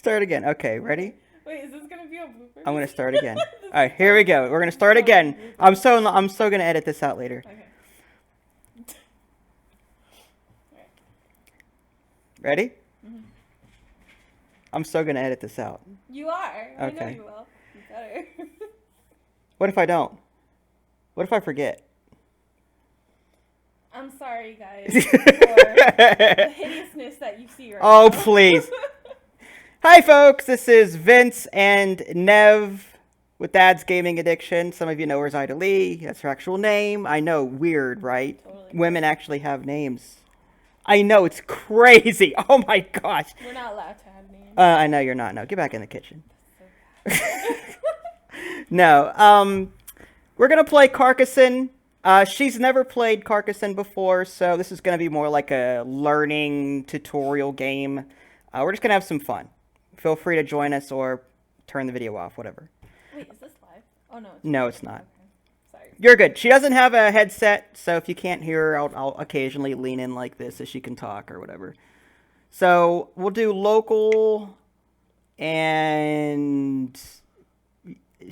start again. Okay, ready? Wait, is this gonna be a blooper? I'm gonna start again. All right, here we go. We're gonna start again. I'm so gonna edit this out later. Okay. Ready? Mm-hmm. I'm so gonna edit this out. You are. I know Okay. you will. You better. What if I don't? What if I forget? I'm sorry, guys, for the hideousness that you see right now. Oh, please. Hi, folks. This is Vince and Nev with Dad's Gaming Addiction. Some of you know her as Ida Lee. That's her actual name. I know, weird, right? Totally. Women actually have names. I know, it's crazy. Oh my gosh. We're not allowed to have names. I know you're not. No, get back in the kitchen. So bad. No. We're gonna play Carcassonne. She's never played Carcassonne before, so this is gonna be more like a learning tutorial game. We're just gonna have some fun. Feel free to join us or turn the video off, whatever. Wait, is this live? Oh no. No, it's not. Okay. Sorry. You're good. She doesn't have a headset, so if you can't hear her, I'll occasionally lean in like this so she can talk or whatever. So we'll do local and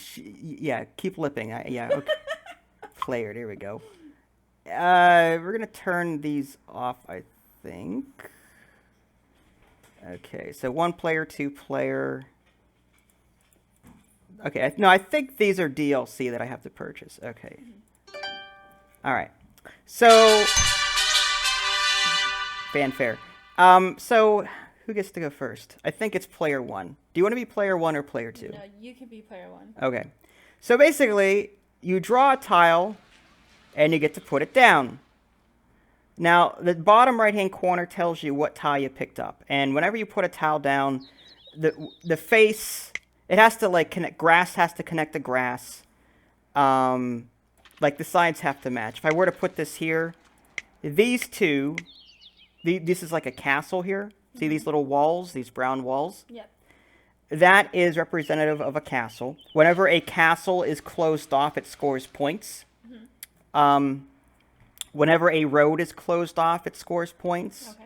yeah, keep lipping. Yeah, okay. Player. There we go. We're gonna turn these off, I think. Okay, so 1 player, 2 player. Okay, no, I think these are DLC that I have to purchase. Okay. All right. So, fanfare. So, who gets to go first? I think it's player 1. Do you want to be player 1 or player 2? No, you can be player 1. Okay. So, basically, you draw a tile, and you get to put it down. Now, the bottom right-hand corner tells you what tile you picked up. And whenever you put a tile down, the face... It has to, like, connect. Grass has to connect to grass. Like, the sides have to match. If I were to put this here, these two, this is like a castle here. Mm-hmm. See these little walls, these brown walls? Yep. That is representative of a castle. Whenever a castle is closed off, it scores points. Mm-hmm. Whenever a road is closed off, it scores points. Okay.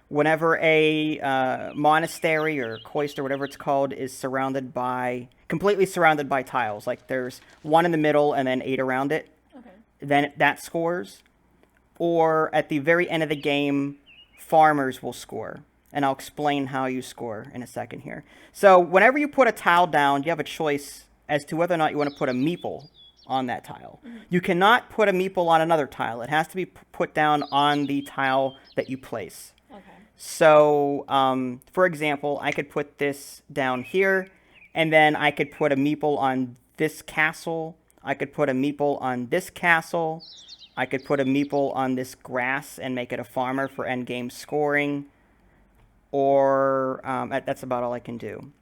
Whenever a monastery or cloister, whatever it's called, is completely surrounded by tiles, like there's 1 in the middle and then 8 around it, okay, then that scores. Or at the very end of the game, farmers will score. And I'll explain how you score in a second here. So whenever you put a tile down, you have a choice as to whether or not you want to put a meeple on that tile. Mm-hmm. You cannot put a meeple on another tile. It has to be put down on the tile that you place. So, for example, I could put this down here, and then I could put a meeple on this castle. I could put a meeple on this castle. I could put a meeple on this grass and make it a farmer for endgame scoring. Or, that's about all I can do.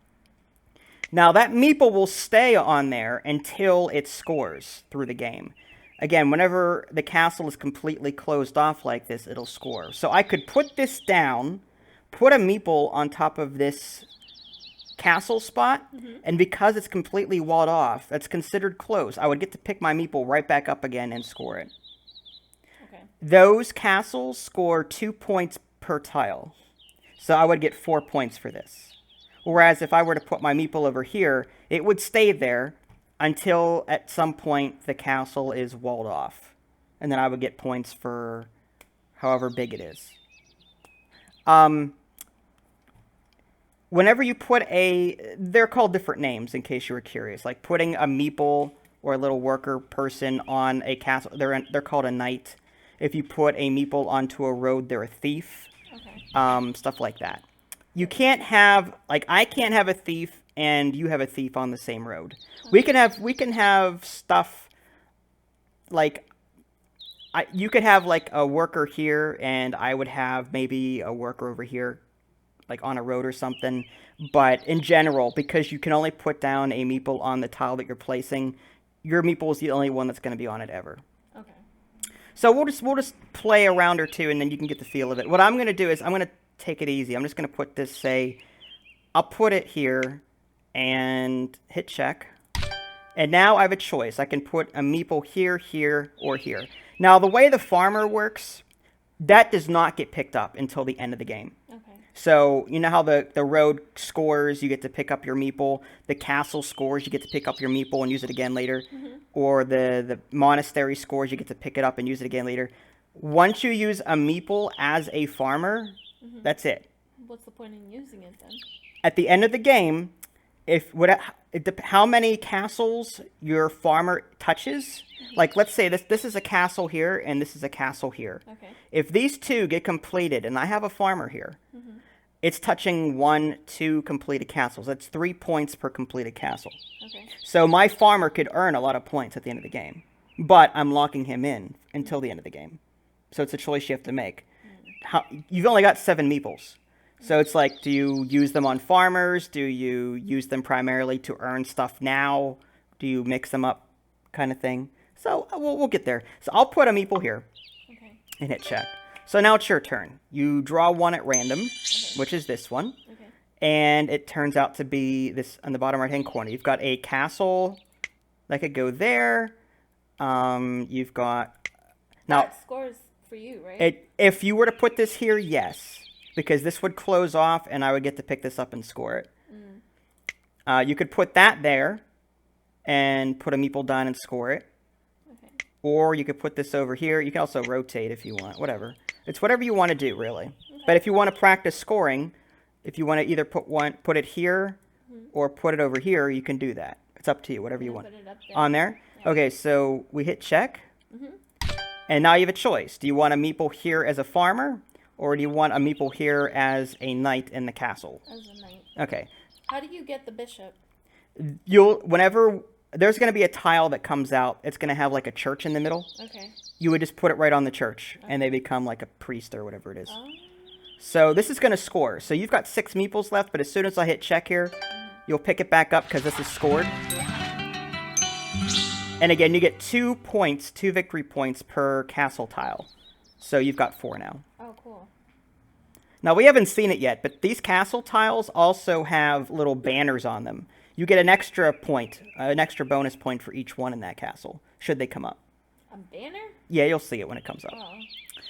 Now, that meeple will stay on there until it scores through the game. Again, whenever the castle is completely closed off like this, it'll score. So I could put this down, put a meeple on top of this castle spot, and because it's completely walled off, that's considered closed. I would get to pick my meeple right back up again and score it. Okay. Those castles score 2 points per tile. So I would get 4 points for this. Whereas if I were to put my meeple over here, it would stay there until at some point the castle is walled off. And then I would get points for however big it is. Whenever you put they're called different names in case you were curious. Like putting a meeple or a little worker person on a castle, they're called a knight. If you put a meeple onto a road, they're a thief. Okay. Stuff like that. You can't have, like, I can't have a thief and you have a thief on the same road. Okay. We can have stuff like you could have like a worker here and I would have maybe a worker over here, like on a road or something. But in general, because you can only put down a meeple on the tile that you're placing, your meeple is the only one that's going to be on it ever. Okay. So we'll just play a round or two and then you can get the feel of it. What I'm going to do is I'm going to take it easy. I'm just going to put this, I'll put it here and hit check. And now I have a choice. I can put a meeple here, here, or here. Now, the way the farmer works, that does not get picked up until the end of the game. Okay. So you know how the road scores, you get to pick up your meeple. The castle scores, you get to pick up your meeple and use it again later. Or the monastery scores, you get to pick it up and use it again later. Once you use a meeple as a farmer, that's it. What's the point in using it then? At the end of the game, how many castles your farmer touches, like let's say this is a castle here and this is a castle here. Okay. If these two get completed and I have a farmer here, it's touching 1, 2 completed castles. That's 3 points per completed castle. Okay. So my farmer could earn a lot of points at the end of the game, but I'm locking him in until the end of the game. So it's a choice you have to make. You've only got 7 meeples. So it's like, do you use them on farmers? Do you use them primarily to earn stuff now? Do you mix them up kind of thing? So we'll get there. So I'll put a meeple here and hit check. So now it's your turn. You draw one at random, which is this one. And it turns out to be this on the bottom right-hand corner. You've got a castle that could go there. You've got... Now, that scores for you, right? If you were to put this here, yes. Because this would close off and I would get to pick this up and score it. You could put that there and put a meeple down and score it. Or you could put this over here. You can also rotate if you want, whatever. It's whatever you want to do, really. But if you want to practice scoring, if you want to either put it here or put it over here, you can do that. It's up to you, whatever you want. Put it up there. On there? Yeah. Okay, so we hit check. And now you have a choice. Do you want a meeple here as a farmer? Or do you want a meeple here as a knight in the castle? As a knight. Okay. How do you get the bishop? Whenever there's going to be a tile that comes out, it's going to have like a church in the middle. Okay. You would just put it right on the church, and they become like a priest or whatever it is. So this is going to score. So you've got 6 meeples left, but as soon as I hit check here, you'll pick it back up because this is scored. And again, you get 2 points, 2 victory points per castle tile. So you've got 4 now. Oh, cool. Now, we haven't seen it yet, but these castle tiles also have little banners on them. You get an extra point, an extra bonus point for each one in that castle, should they come up. A banner? Yeah, you'll see it when it comes up. Oh.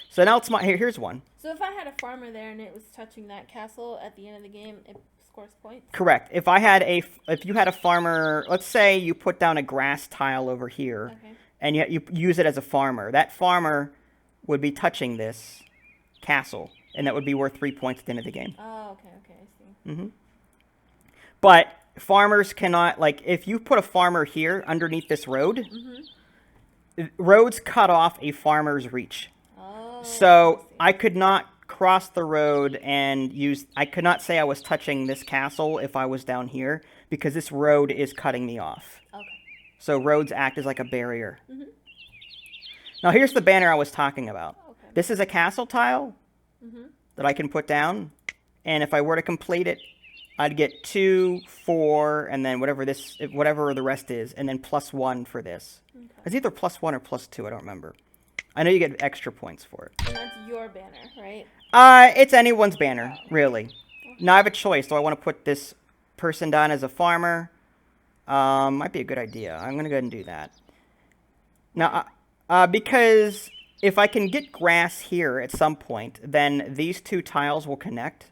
So now it's here's one. So if I had a farmer there and it was touching that castle at the end of the game, it scores points? Correct. If you had a farmer, let's say you put down a grass tile over here, and you use it as a farmer. That farmer would be touching this castle, and that would be worth 3 points at the end of the game. Oh, okay, I see. But farmers cannot, like, if you put a farmer here underneath this road, roads cut off a farmer's reach. Oh, So I could not cross the road and I could not say I was touching this castle if I was down here, because this road is cutting me off. Okay. So roads act as like a barrier. Now here's the banner I was talking about. Okay. This is a castle tile that I can put down, and if I were to complete it, I'd get 2, 4, and then whatever the rest is, and then +1 for this. It's either +1 or +2, I don't remember. I know you get extra points for it. And that's your banner, right? It's anyone's banner, really. Now I have a choice. Do I want to put this person down as a farmer? Might be a good idea. I'm going to go ahead and do that. Now, because if I can get grass here at some point, then these 2 tiles will connect.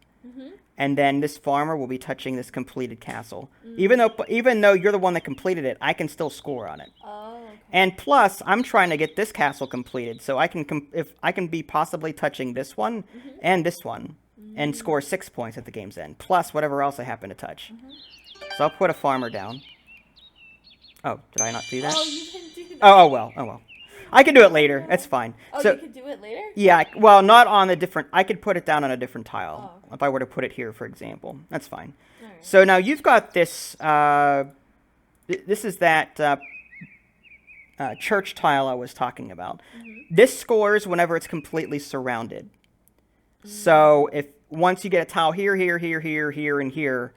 And then this farmer will be touching this completed castle. Even though you're the one that completed it, I can still score on it. Oh, okay. And plus, I'm trying to get this castle completed, so I can be possibly touching this one and this one, and score 6 points at the game's end, plus whatever else I happen to touch. So I'll put a farmer down. Oh, did I not do that? Oh, you didn't do that. Oh well. I can do it later. That's fine. Oh, So you could do it later? yeah, well, not on the different. I could put it down on a different tile if I were to put it here, for example. That's fine. Alright. So now you've got this. This is that church tile I was talking about. This scores whenever it's completely surrounded. So if once you get a tile here, here, and here,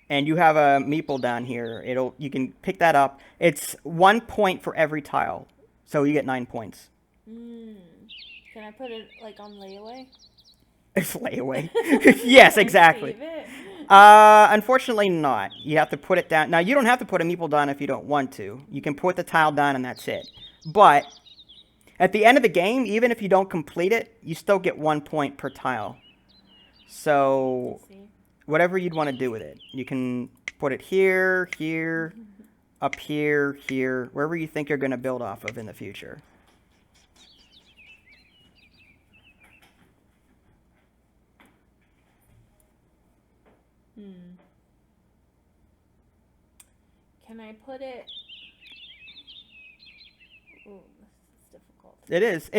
and you have a meeple down here, you can pick that up. It's 1 point for every tile, so you get 9 points. Can I put it like on layaway? It's layaway. Yes, exactly. Save it? Unfortunately not. You have to put it down. Now, you don't have to put a meeple down if you don't want to. You can put the tile down and that's it. But at the end of the game, even if you don't complete it, you still get 1 point per tile. So Let's see. whatever you'd want to do with it. You can put it here, here, up here, here, wherever you think you're going to build off of in the future. Can I put it? Ooh, this is difficult. It is.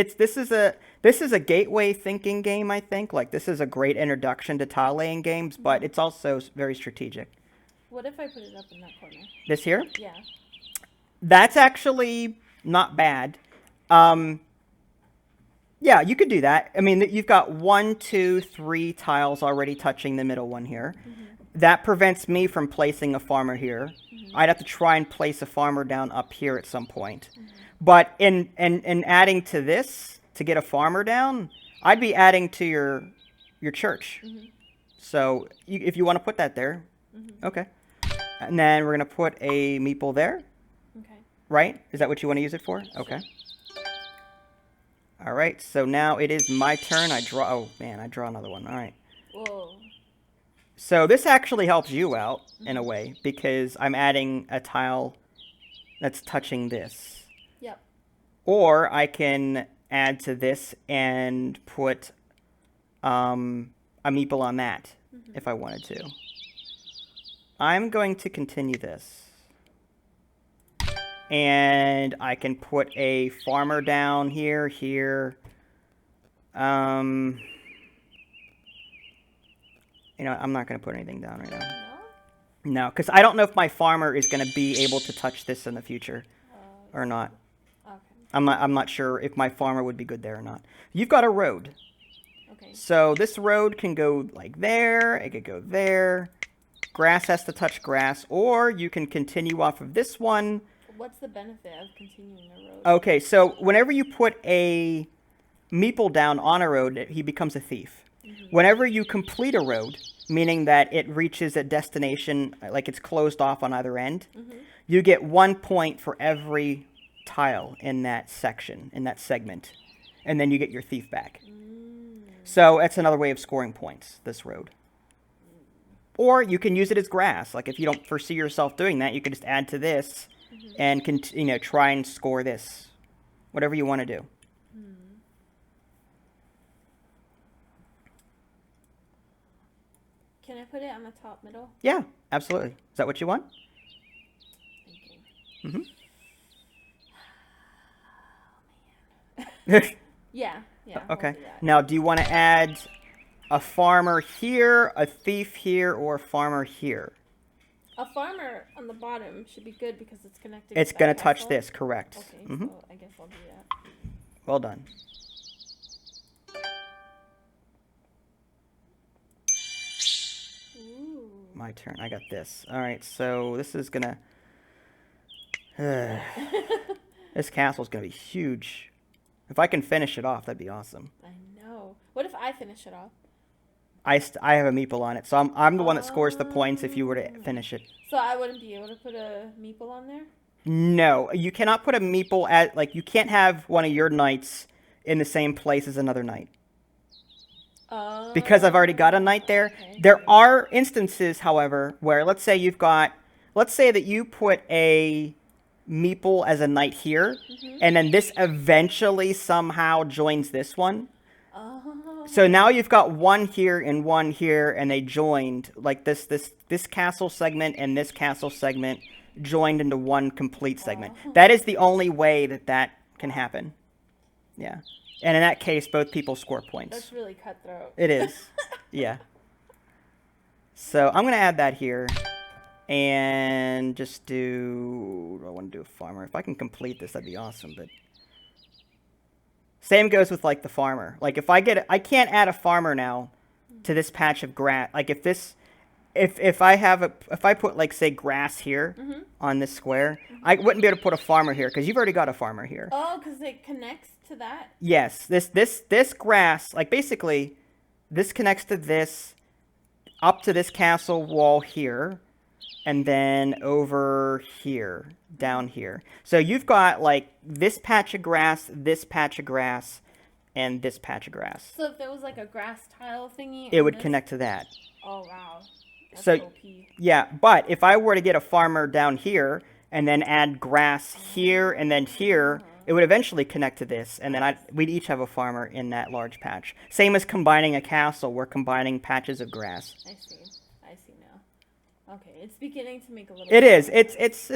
This is a gateway thinking game, I think. Like, this is a great introduction to tile laying games, but it's also very strategic. What if I put it up in that corner? This here? Yeah. That's actually not bad. Yeah, you could do that. I mean, you've got 1, 2, 3 tiles already touching the middle one here. That prevents me from placing a farmer here. I'd have to try and place a farmer down up here at some point. But in adding to this, to get a farmer down, I'd be adding to your church. So if you want to put that there, okay. And then we're going to put a meeple there. Okay. Right? Is that what you want to use it for? Okay. All right, so now it is my turn. I draw... Oh, man, I draw another one. All right. Whoa. So this actually helps you out, in a way, because I'm adding a tile that's touching this. Yep. Or I can add to this and put a meeple on that, if I wanted to. I'm going to continue this. And I can put a farmer down here, here. You know, I'm not going to put anything down right now. No, because I don't know if my farmer is going to be able to touch this in the future or not. Okay. I'm not sure if my farmer would be good there or not. You've got a road. Okay. So this road can go like there. It could go there. Grass has to touch grass. Or you can continue off of this one. What's the benefit of continuing a road? Okay, so whenever you put a meeple down on a road, he becomes a thief. Whenever you complete a road, meaning that it reaches a destination, like it's closed off on either end, you get 1 point for every tile in that section, in that segment. And then you get your thief back. So that's another way of scoring points, this road. Or you can use it as grass. Like if you don't foresee yourself doing that, you can just add to this and try and score this. Whatever you want to do. Can I put it on the top middle? Yeah, absolutely. Is that what you want? Thank Mm-hmm. Yeah. Yeah. Okay. We'll do that. Now, do you want to add a farmer here, a thief here, or a farmer here? A farmer on the bottom should be good because it's connected. It's to going that to touch castle. this, correct. Okay, Mm-hmm. so I guess I'll do that. Well done. Ooh. My turn. I got this. All right, so this is going to... This castle's going to be huge. If I can finish it off, that'd be awesome. I know. What if I finish it off? I have a meeple on it, so I'm the one that scores the points if you were to finish it. So I wouldn't be able to put a meeple on there? No, you cannot put a meeple at, like, you can't have one of your knights in the same place as another knight. Because I've already got a knight there. Okay. There are instances, however, where let's say that you put a meeple as a knight here, and then this eventually somehow joins this one. Oh. So now you've got one here, and they joined, like this castle segment and this castle segment joined into one complete segment. That is the only way that can happen. Yeah. And in that case, both people score points. That's really cutthroat. It is. Yeah. So I'm going to add that here. And just do... I want to do a farmer. If I can complete this, that'd be awesome. But same goes with, like, the farmer. Like, if I can't add a farmer now to this patch of grass. Like, if I put, like, say, grass here on this square, I wouldn't be able to put a farmer here because you've already got a farmer here. Oh, because it connects to that? Yes, this grass, like basically, this connects to this, up to this castle wall here, and then over here, down here. So you've got like this patch of grass, and this patch of grass. So if there was like a grass tile thingy, It on would this- connect to that. Oh wow. That's So OP. yeah, but if I were to get a farmer down here and then add grass here and then here, it would eventually connect to this, and then we'd each have a farmer in that large patch. Same as combining a castle. We're combining patches of grass. I see. I see now. Okay, it's beginning to make a little. It is. It's.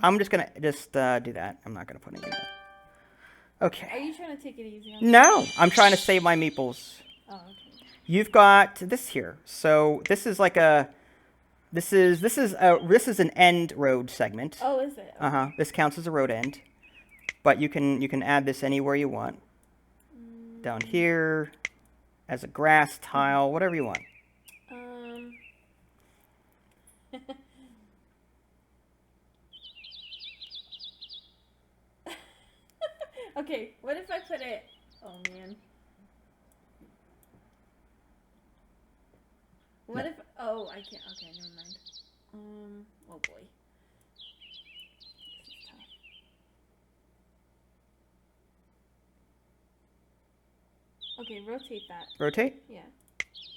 I'm just gonna do that. I'm not gonna put anything. Are Okay. you trying to take it easy on me? No, I'm trying to save my meeples. Oh, okay. You've got this here. So this is like a. This is an end road segment. Oh, is it? Okay. This counts as a road end, but you can add this anywhere you want. Down here, as a grass tile, whatever you want. Okay, what if I put it? Oh man. What if? Oh, I can't. Okay, never mind. Oh boy. This is tough. Okay, rotate that. Rotate. Yeah.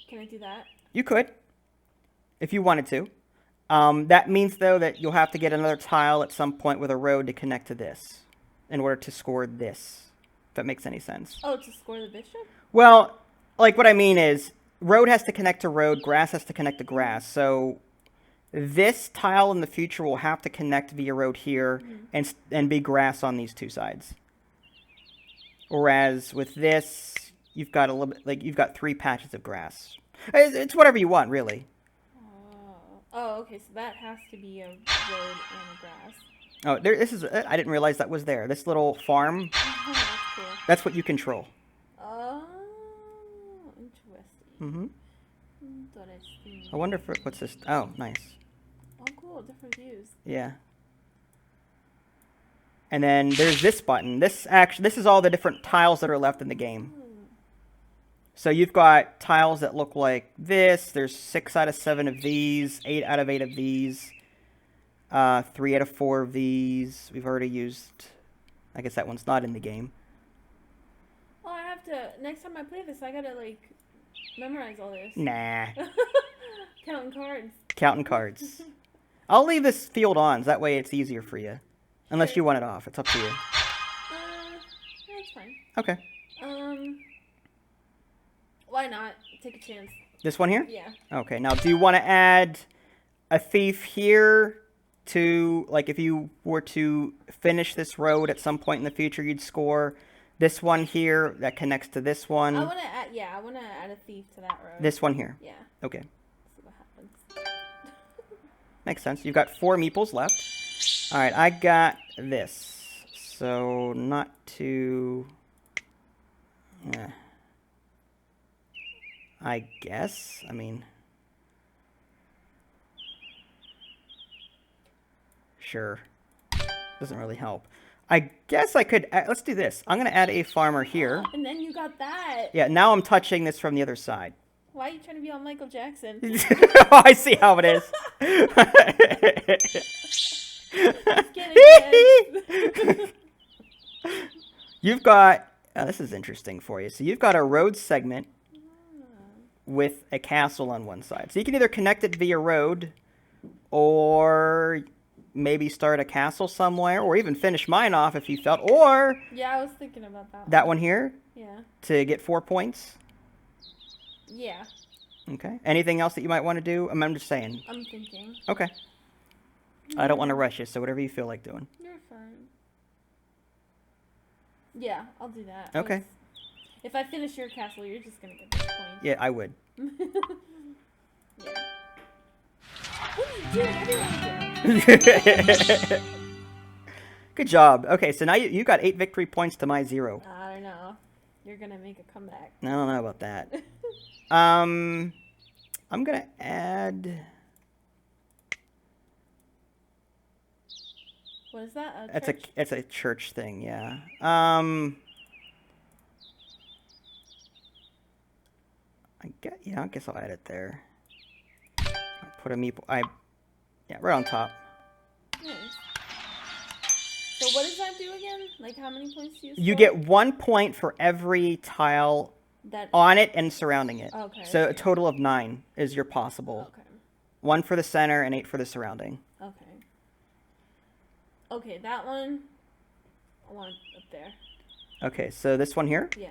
Can I do that? You could, if you wanted to. That means though that you'll have to get another tile at some point with a road to connect to this, in order to score this. If that makes any sense. Oh, to score the bishop? Well, like what I mean is, road has to connect to road, grass has to connect to grass. So this tile in the future will have to connect via road here and be grass on these two sides. Whereas with this, you've got a little bit, like you've got 3 patches of grass. It's whatever you want, really. Oh, okay, so that has to be a road and a grass. Oh, this is. I didn't realize that was there. This little farm. That's cool. That's what you control. Oh, interesting. Mm-hmm. Interesting. I wonder if what's this? Oh, nice. Oh, cool. Different views. Yeah. And then there's this button. This is all the different tiles that are left in the game. So you've got tiles that look like this. There's 6 out of 7 of these, 8 out of 8 of these, 3 out of 4 of these. We've already used. I guess that one's not in the game. Oh, I have to. Next time I play this, I gotta like memorize all this. Nah. Counting cards. Counting cards. I'll leave this field on, so that way it's easier for you. Unless you want it off. It's up to you. That's fine. Okay. Why not? Take a chance. This one here? Yeah. Okay. Now, do you want to add a thief here to, like, if you were to finish this road at some point in the future, you'd score this one here that connects to this one. I want to add. Yeah, I want to add a thief to that road. This one here. Yeah. Okay. See what happens. Makes sense. You've got 4 meeples left. All right. I got this. So not too. Yeah. I guess. I mean. Sure. Doesn't really help. I guess I could. Let's do this. I'm going to add a farmer here. And then you got that. Yeah, now I'm touching this from the other side. Why are you trying to be on Michael Jackson? Oh, I see how it is. Just kidding, kids. You've got. This is interesting for you. So you've got a road segment with a castle on one side. So you can either connect it via road, or maybe start a castle somewhere, or even finish mine off if you felt, or Yeah, I was thinking about that. that one here Yeah. to get 4 points. Yeah. Okay. Anything else that you might want to do? I'm just saying. I'm thinking. Okay. I don't want to rush you, so whatever you feel like doing. You're fine. Yeah, I'll do that. Okay. If I finish your castle, you're just gonna get this point. Yeah, I would. Yeah. What are you doing? Good job. Okay, so now you got 8 victory points to my 0. I don't know. You're gonna make a comeback. I don't know about that. I'm gonna add. What is that? It's a church thing, yeah. I guess I'll add it there. I'll put a meeple. Yeah, right on top. Nice. So what does that do again? Like, how many points do you score? You get 1 point for every tile that on it and surrounding it. Okay. So a total of 9 is your possible. Okay. 1 for the center and 8 for the surrounding. Okay. Okay, that one. I want up there. Okay, so this one here. Yeah.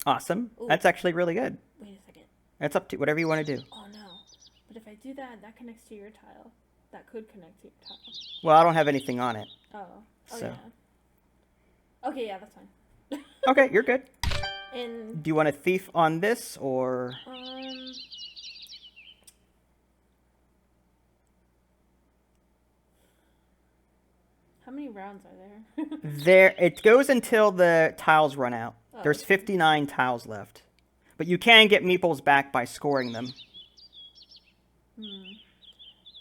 Awesome. Ooh. That's actually really good. Wait a second. That's up to whatever you want to do. Oh no! But if I do that, that connects to your tile. That could connect to your tile. Well, I don't have anything on it. Oh. Oh So. yeah. Okay, yeah, that's fine. Okay, you're good. And Do you want a thief on this or? How many rounds are there? There, it goes until the tiles run out. Oh, There's okay. 59 tiles left. But you can get meeples back by scoring them.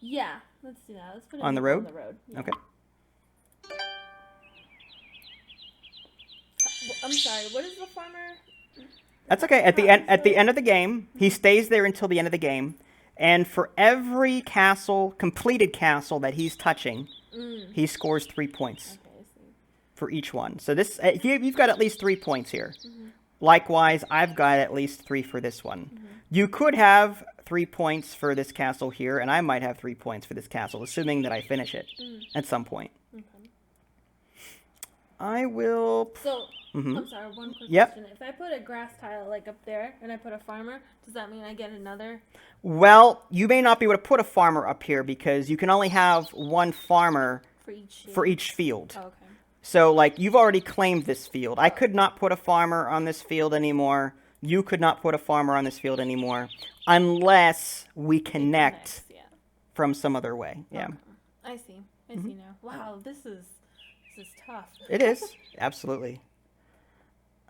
Yeah, let's do that. Let's put it On the road? On the road. Yeah. Okay. I'm sorry. What is the farmer? That's okay. At the end of the game, he stays there until the end of the game, and for every completed castle that he's touching, he scores 3 points Okay, I see. for each one. So this, you've got at least 3 points here. Likewise, I've got at least 3 for this one. You could have 3 points for this castle here, and I might have 3 points for this castle, assuming that I finish it at some point. Okay. I will. So, I'm sorry, one quick Yep. question. If I put a grass tile like up there and I put a farmer, does that mean I get another? Well, you may not be able to put a farmer up here because you can only have one farmer For each field. Oh, okay. So, like, you've already claimed this field. I could not put a farmer on this field anymore. You could not put a farmer on this field anymore unless we connect Yeah. from some other way. Yeah. Okay. I see. I see now. Wow, this is tough. It is. Absolutely.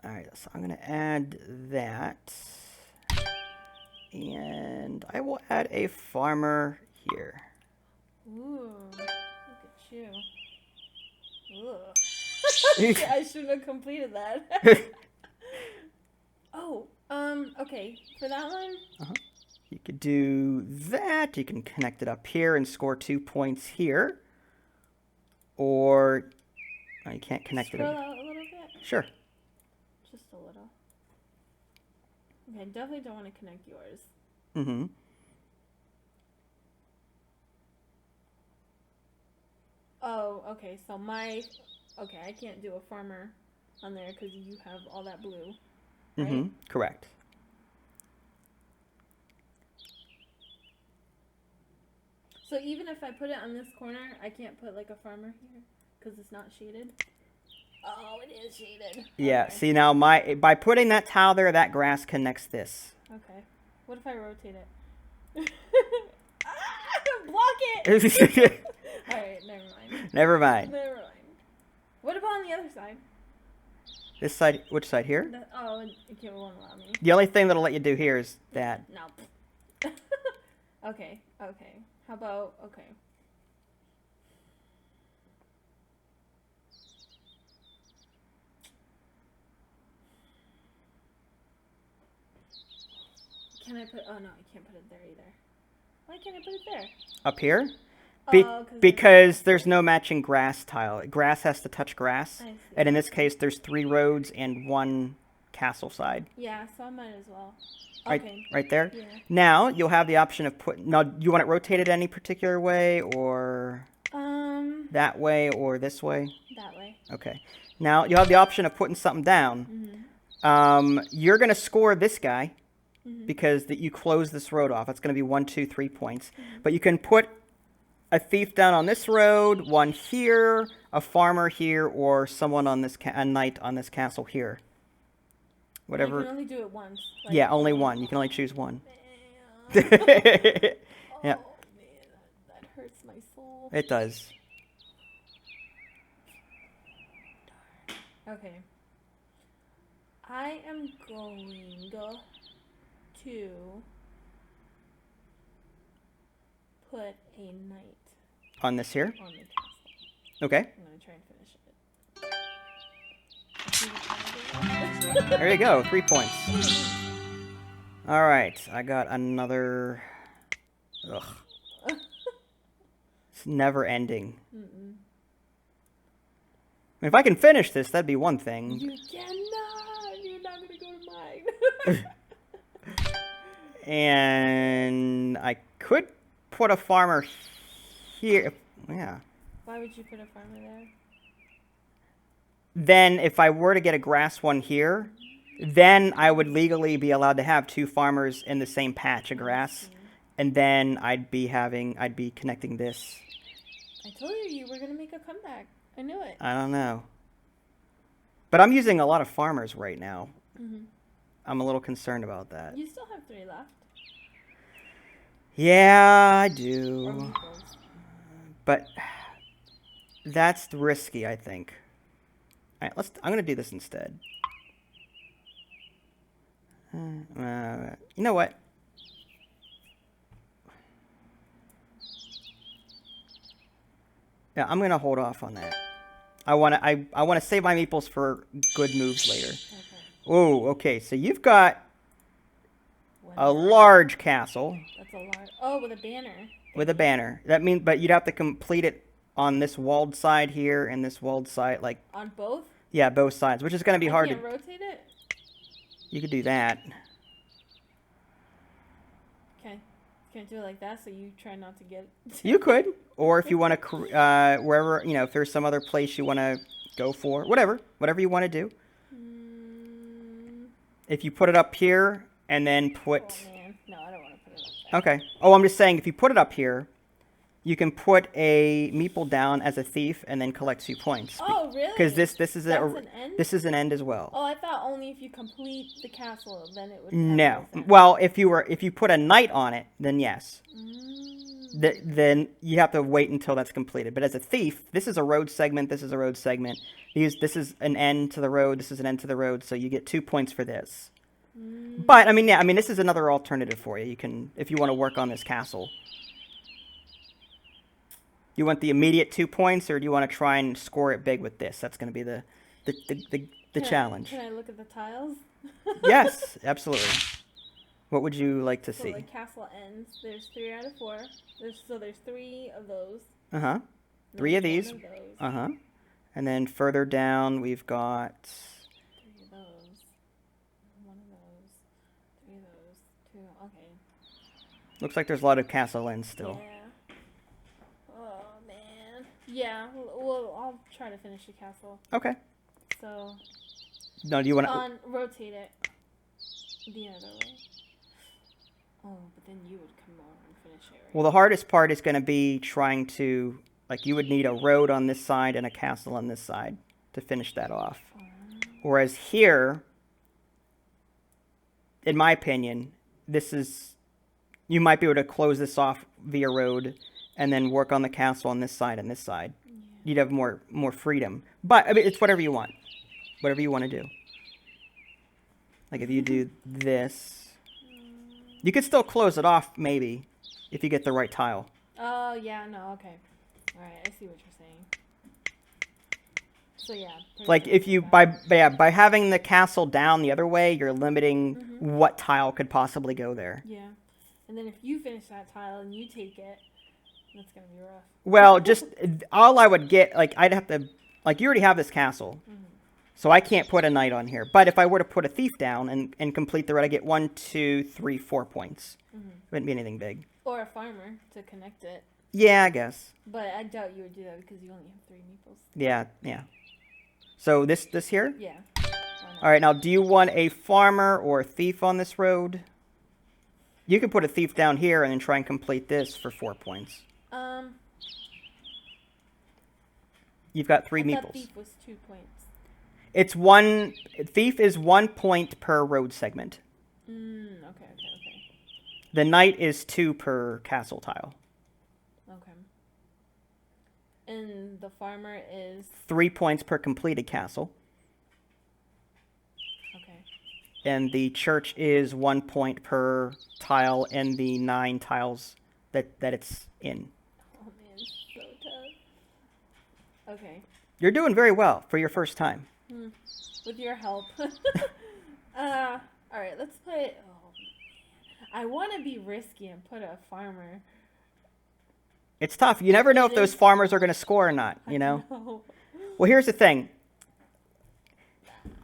All right, so I'm going to add that. And I will add a farmer here. Ooh, look at you. Ugh. I shouldn't have completed that. Oh, okay. For that one? You could do that. You can connect it up here and score 2 points here. Or you can't connect Scroll it. out a little bit? Sure. Just a little. Okay, I definitely don't want to connect yours. Mm-hmm. Oh, okay. So okay, I can't do a farmer on there because you have all that blue. Right? Mm-hmm. Correct. So even if I put it on this corner, I can't put like a farmer here because it's not shaded. Oh, it is shaded. Yeah. Okay. See now, by putting that tile there, that grass connects this. Okay. What if I rotate it? Block it. All right, never mind. Never mind. Never mind. What about on the other side? This side. Which side here? It won't allow me. The only thing that'll let you do here is that. No. Okay. Okay. How about okay? Can I put? Oh no, I can't put it there either. Why can't I put it there? Up here? 'Cause Because there's no matching grass tile. Grass has to touch grass. I see. And in this case, there's 3 roads and 1 castle side. Yeah, so I might as well. Right, Okay. right there? Yeah. Now, you'll have the option of putting... Now, you want it rotated any particular way, or that way, or this way? That way. Okay. Now, you'll have the option of putting something down. You're going to score this guy, because you close this road off. It's going to be 1, 2, 3 points. But you can put a thief down on this road, one here, a farmer here, or someone on this a knight on this castle here. Whatever. You can only do it once. Like, Yeah, only one. You can only choose one. Oh, Yeah, man, that hurts my soul. it does. Okay. I am going to put a knight On this here? on the castle. Okay. I'm going to try and finish it. There you go. 3 points. All right. I got another... Ugh. It's never ending. If I can finish this, that'd be one thing. You cannot. You're not gonna go to mine. And I could put a farmer here. Yeah. Why would you put a farmer there? Then if I were to get a grass one here, then I would legally be allowed to have 2 farmers in the same patch of grass. And then I'd be connecting this. I told you were gonna make a comeback. I knew it. I don't know. But I'm using a lot of farmers right now. I'm a little concerned about that. You still have 3 left. Yeah, I Or do. meeples. But that's risky, I think. All right, I'm going to do this instead. You know what? Yeah, I'm going to hold off on that. I want to save my meeples for good moves later. Okay. Oh, okay. So you've got a One. large castle That's a lot. Oh, with a banner. with a banner. That means, but you'd have to complete it on this walled side here and this walled side, like On both? yeah, both sides, which is going to be hard Can't to. rotate it? You could do that. Okay. Can't do it like that, so you try not to get... You could, or if you want to, wherever if there's some other place you want to go for, whatever you want to do. If you put it up here and then put. Oh, man. No, I don't want to put it up there. Okay. Oh, I'm just saying, if you put it up here, you can put a meeple down as a thief and then collect 2 points. Oh, really? Because this is That's an end? this is an end as well. Oh, I thought only if you complete the castle, then it would... No. Well, if you put a knight on it, then yes. Then you have to wait until that's completed. But as a thief, this is a road segment. This is a road segment. This is an end to the road. This is an end to the road. So you get 2 points for this. But this is another alternative for you. You can, if you want to work on this castle. You want the immediate 2 points, or do you want to try and score it big with this? That's going to be the challenge. Can I look at the tiles? Yes, absolutely. What would you like to So see? the castle ends. There's 3 out of 4. There's 3 of those. 3 of these. One of those. And then further down, we've got 3 of those. 1 of those. 3 of those. 2. Okay. looks like there's a lot of castle ends still. Yeah. Oh man. Yeah. Well, I'll try to finish the castle. Okay. So. No, do you want to? Rotate it the other way. Oh, but then you would come over and finish it. Right? Well, the hardest part is going to be trying to, like, you would need a road on this side and a castle on this side to finish that off. Whereas here, in my opinion, you might be able to close this off via road and then work on the castle on this side and this side. Yeah. You'd have more freedom. But, it's whatever you want. Whatever you want to do. Like, if you do this, you could still close it off, maybe, if you get the right tile. Oh, yeah, no, okay. Alright, I see what you're saying. So, yeah. Like, if you, by having the castle down the other way, you're limiting what tile could possibly go there. Yeah. And then if you finish that tile and you take it, that's going to be rough. Well, just, all I would get, like, I'd have to, like, you already have this castle. So I can't put a knight on here. But if I were to put a thief down and complete the road, I get 1, 2, 3, 4 points. It wouldn't be anything big. Or a farmer to connect it. Yeah, I guess. But I doubt you would do that because you only have 3 meeples. Yeah. So this here? Yeah. All right, now do you want a farmer or a thief on this road? You can put a thief down here and then try and complete this for 4 points. You've got 3 I thought meeples. thief was 2 points. It's 1. Thief is 1 point per road segment. Okay. The knight is 2 per castle tile. Okay. And the farmer is... 3 points per completed castle. Okay. And the church is 1 point per tile in the 9 tiles that it's in. Oh man, so tough. Okay. You're doing very well for your first time. With your help. Alright, let's play... Oh, man. I want to be risky and put a farmer. It's tough. You never know if those farmers are going to score or not, you know? No. Well, here's the thing.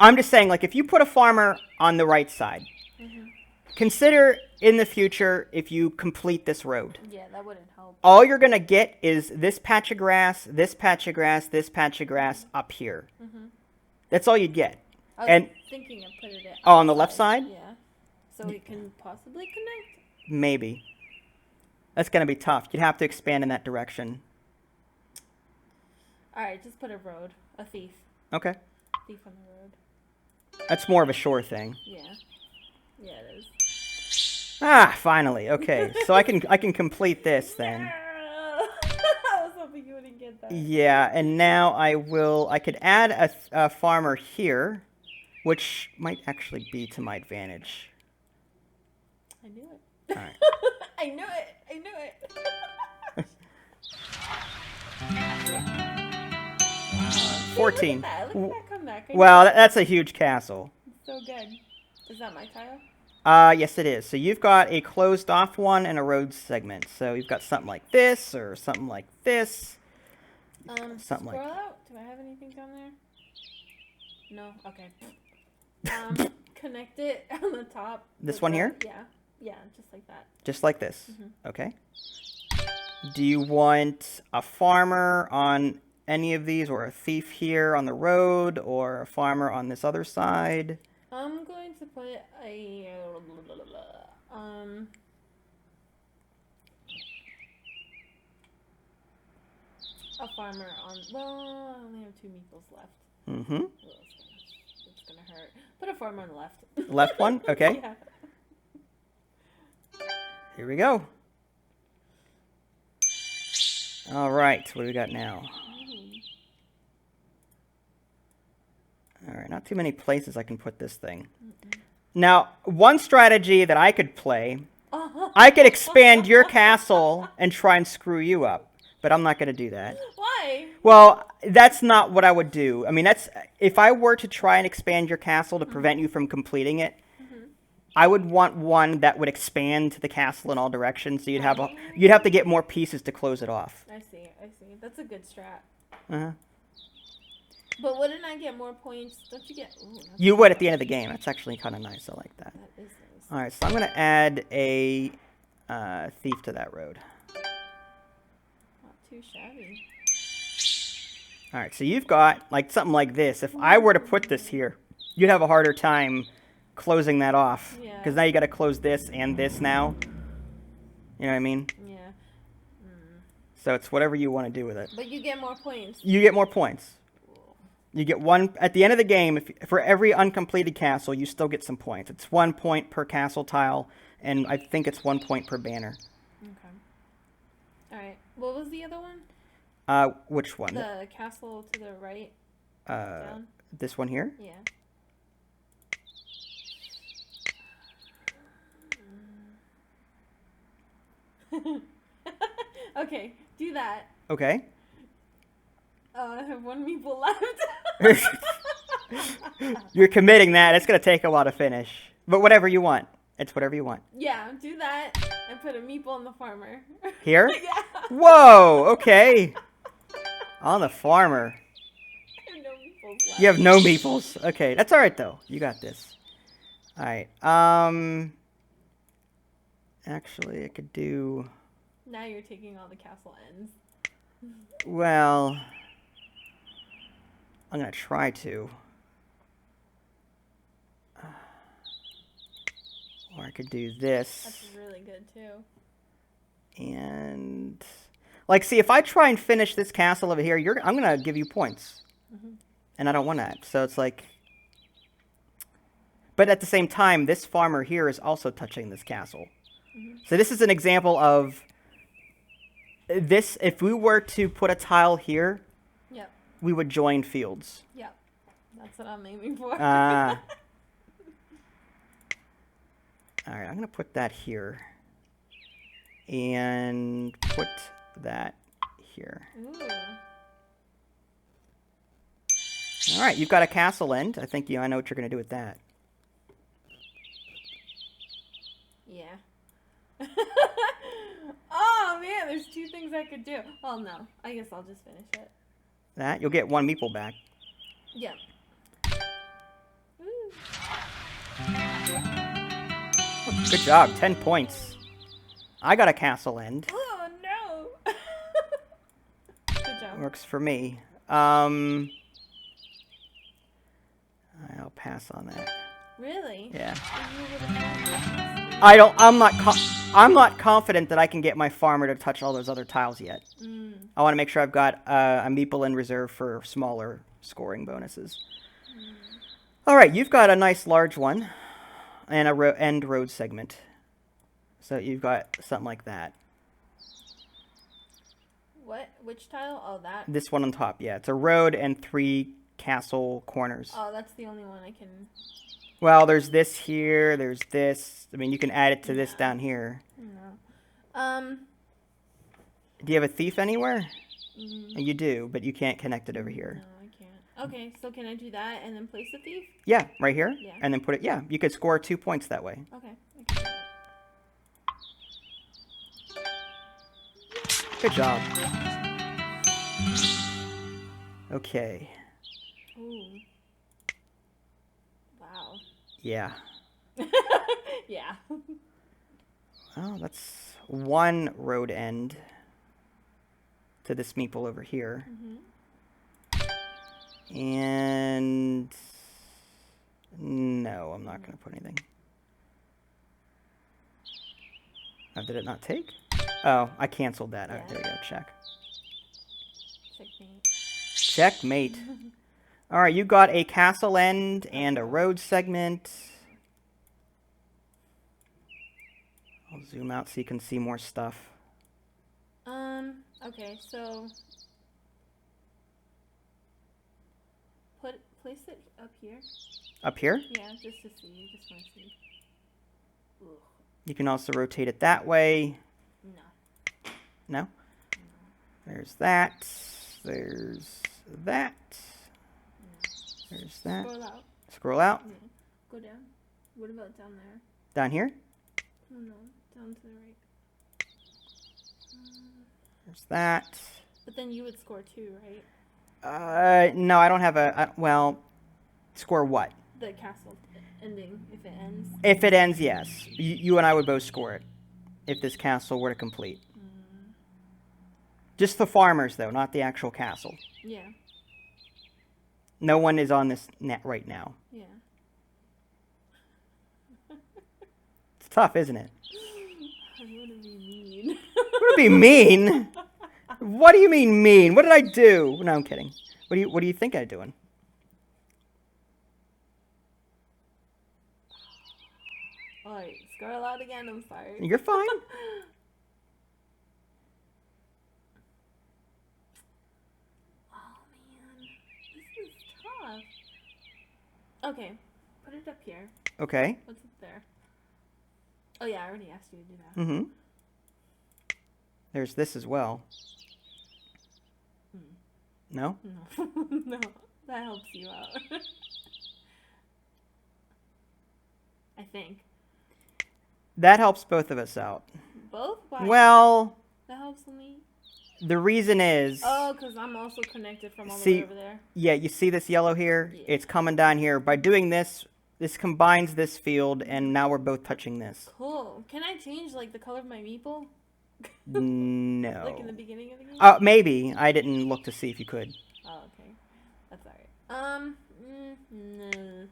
I'm just saying, like, if you put a farmer on the right side, consider in the future if you complete this road. Yeah, that wouldn't help. All you're going to get is this patch of grass, this patch of grass, this patch of grass up here. That's all you'd get. I was thinking of putting it on the left side? Yeah. So we can possibly connect. Maybe. That's going to be tough. You'd have to expand in that direction. All right, just put a road. A thief. Okay. Thief on the road. That's more of a shore thing. Yeah. Yeah, it is. Ah, finally. Okay. So I can complete this then. I was hoping you wouldn't get that. Yeah, and now I could add a farmer here, which might actually be to my advantage. I knew it. All right. I knew it. 14. Look at that comeback. Well, that's a huge castle. Yes, it is. So you've got a closed off one and a road segment. So you've got something like this or something like this. Something like scroll out. Do I have anything down there? No. Okay. Connect it on the top. This one here? Yeah. Yeah, just like that. Just like this. Okay. Do you want a farmer on any of these, or a thief here on the road, or a farmer on this other side? I'm going to put a farmer on. Well, I only have 2 meeples left. Mm-hmm. It's gonna hurt. Put a farmer on the left. Left one? Okay. Yeah. Here we go. All right. What do we got now? All right. Not too many places I can put this thing. Now, one strategy that I could play, I could expand your castle and try and screw you up. But I'm not going to do that. Why? Well, that's not what I would do. I mean, if I were to try and expand your castle to prevent you from completing it, I would want one that would expand the castle in all directions. So you'd have to get more pieces to close it off. I see. That's a good strat. Uh-huh. But wouldn't I get more points? Don't you get? Ooh, You would at the end of the game. That's actually kind of nice. I like that. That is nice. All right, so I'm going to add a thief to that road. Not too shabby. All right, so you've got like something like this. If I were to put this here, you'd have a harder time closing that off. Yeah. Because now you got to close this and this now. You know what I mean? Yeah. So it's whatever you want to do with it. But you get more points. You get more points. You get one at the end of the game. For every uncompleted castle, you still get some points. It's 1 point per castle tile, and I think it's 1 point per banner. Okay. All right. What was the other one? Which one? The castle to the right. Down. This one here? Yeah. Okay, do that. Okay. I have 1 meeple left. You're committing that. It's going to take a while to finish. But whatever you want. It's whatever you want. Yeah, do that and put a meeple on the farmer. Here? Yeah. Whoa, okay. On the farmer. I have no meeples left. You have no meeples. Okay, that's all right, though. You got this. All right. Actually, I could do... Now you're taking all the castle ends. Well... I'm going to try to. Or I could do this. That's really good, too. And... Like, see, if I try and finish this castle over here, I'm going to give you points. And I don't want that. So it's like... But at the same time, this farmer here is also touching this castle. So this is an example of... This, if we were to put a tile here, Yep. we would join fields. Yep. That's what I'm aiming for. Ah. All right, I'm going to put that here. And put that here. Ooh. All right, you've got a castle end. I think I know what you're going to do with that. Yeah. Oh, man, there's 2 things I could do. Well, no. I guess I'll just finish it. That, you'll get 1 meeple back. Yep. Good job. 10 points. I got a castle end. Oh no! Good job. Works for me. I'll pass on that. Really? Yeah. You would've done I don't. I'm not confident that I can get my farmer to touch all those other tiles yet. this. I want to make sure I've got a meeple in reserve for smaller scoring bonuses. All right, you've got a nice large one, and a end road segment. So you've got something like that. What? Which tile? Oh, that. This one on top, yeah, it's a road and 3 castle corners. Oh, that's the only one I can. Well, there's this here. There's this. I mean, you can add it to this down here. No. Do you have a thief anywhere? Mm, You do, but you can't connect it over no, here. I can't. Okay, so can I do that and then place the thief? Yeah, right here. Yeah. And then put it. Yeah, you could score 2 points that way. Okay, I can do that. Good job. Okay. Ooh. Wow. Yeah. Yeah. Well, that's 1 road end to this meeple over here. And no, I'm not going to put anything. Oh, did it not take? Oh, I canceled that. Yeah. Oh, there we go. Check. Checkmate. Checkmate. All right, you got a castle end and a road segment. I'll zoom out so you can see more stuff. Okay, so place it up here. Up here, Yeah, just to see. Just want to see. Ugh, you can also rotate it that way. no. No? There's that. There's that. There's that. Scroll out. Scroll out. Yeah. Go down. What about down there? Down here. Oh no, down to the right. There's that. But then you would score 2, right? No, I don't have a. Well, score what? The castle ending, if it ends. If it ends, yes. You and I would both score it. If this castle were to complete. Just the farmers, though, not the actual castle. Yeah. No one is on this net right now. Yeah. It's tough, isn't it? I wouldn't be mean. Would it be mean? What do you mean mean? What did I do? No, I'm kidding. What do you think I'm doing? Alright, scroll out again, I'm sorry. You're fine. Oh man, this is tough. Okay, put it up here. Okay. What's up there? Oh yeah, I already asked you to do that. Mm-hmm. There's this as well. No? No. No, that helps you out. I think. That helps both of us out. Both? Why? Well, That helps me. the reason is... Oh, because I'm also connected from all the See- way over there. Yeah, you see this yellow here? Yeah. It's coming down here. By doing this, this combines this field, and now we're both touching this. Cool. Can I change like the color of my meeple? No. Like in the beginning of the game? Maybe. I didn't look to see if you could. Oh, okay. That's alright. No.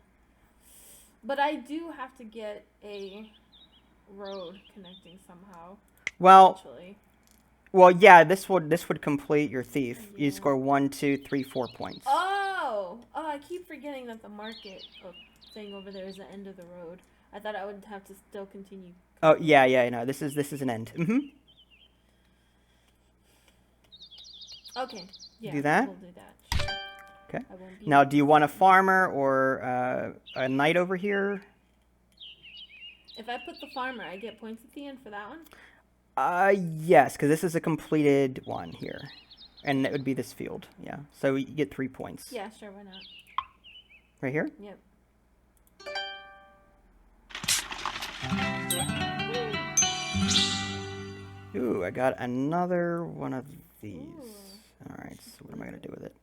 But I do have to get a road connecting somehow. Well, Actually. yeah, this would complete your thief. You Yeah. score 1, 2, 3, 4 points. Oh, I keep forgetting that the market thing over there is the end of the road. I thought I would have to still continue. Oh, yeah, no, this is an end. Mm-hmm. Okay. Yeah. Do that? We'll do that. Sure. Okay. I won't be Now, do you want a farmer or a knight over here? If I put the farmer, I get points at the end for that one? Yes, because this is a completed one here. And it would be this field, yeah. So you get 3 points. Yeah, sure, why not? Right here? Yep. Ooh, I got another one of these. Ooh. Alright, so what am I going to do with it?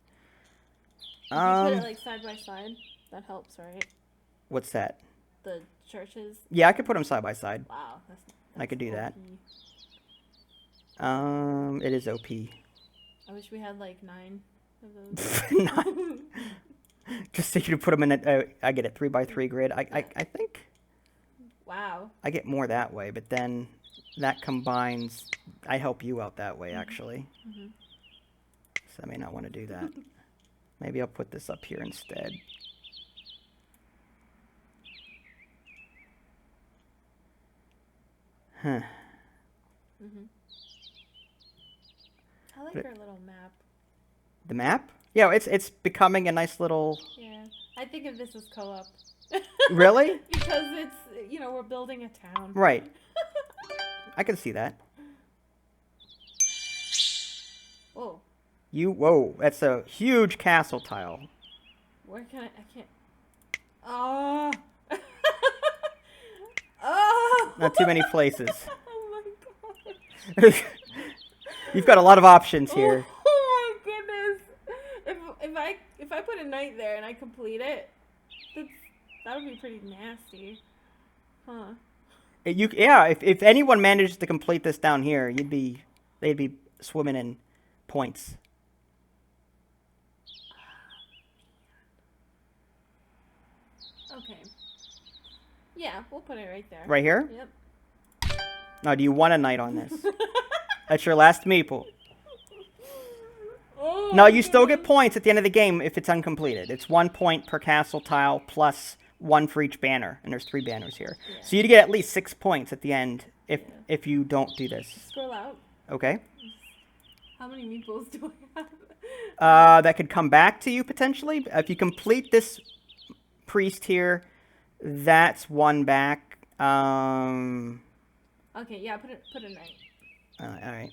If you put it like side by side, that helps, right? What's that? the churches. Yeah, I could put them side by side. Wow, I could do that. OP. It is OP. I wish we had like 9 of those. Just so you to put them in a, I get a 3x3 grid. I think Wow. I get more that way, but then that combines. I help you out that way, actually. Mm-hmm. So I may not want to do that. Maybe I'll put this up here instead. Huh. Mm-hmm. I like our little map. The map? Yeah, it's becoming a nice little. Yeah, I think of this as co-op. Really? Because it's, we're building a town. Right. I can see that. Whoa. Whoa, that's a huge castle tile. Where can I can't. Oh. Oh. Not too many places. Oh my god. You've got a lot of options here. Oh my goodness. If I put a knight there and I complete it, that would be pretty nasty. Huh. If anyone manages to complete this down here, they'd be swimming in points. Okay. Yeah, we'll put it right there. Right here? Yep. Now, do you want a knight on this? That's your last meeple. Oh, No, you still get points at the end of the game if it's uncompleted. It's 1 point per castle tile plus 1 for each banner, and there's 3 banners here. Yeah. So you get at least 6 points at the end if you don't do this. Scroll out. Okay. How many meeples do I have? That could come back to you potentially. If you complete this priest here, that's 1 back. Okay, yeah, put a knight. All right.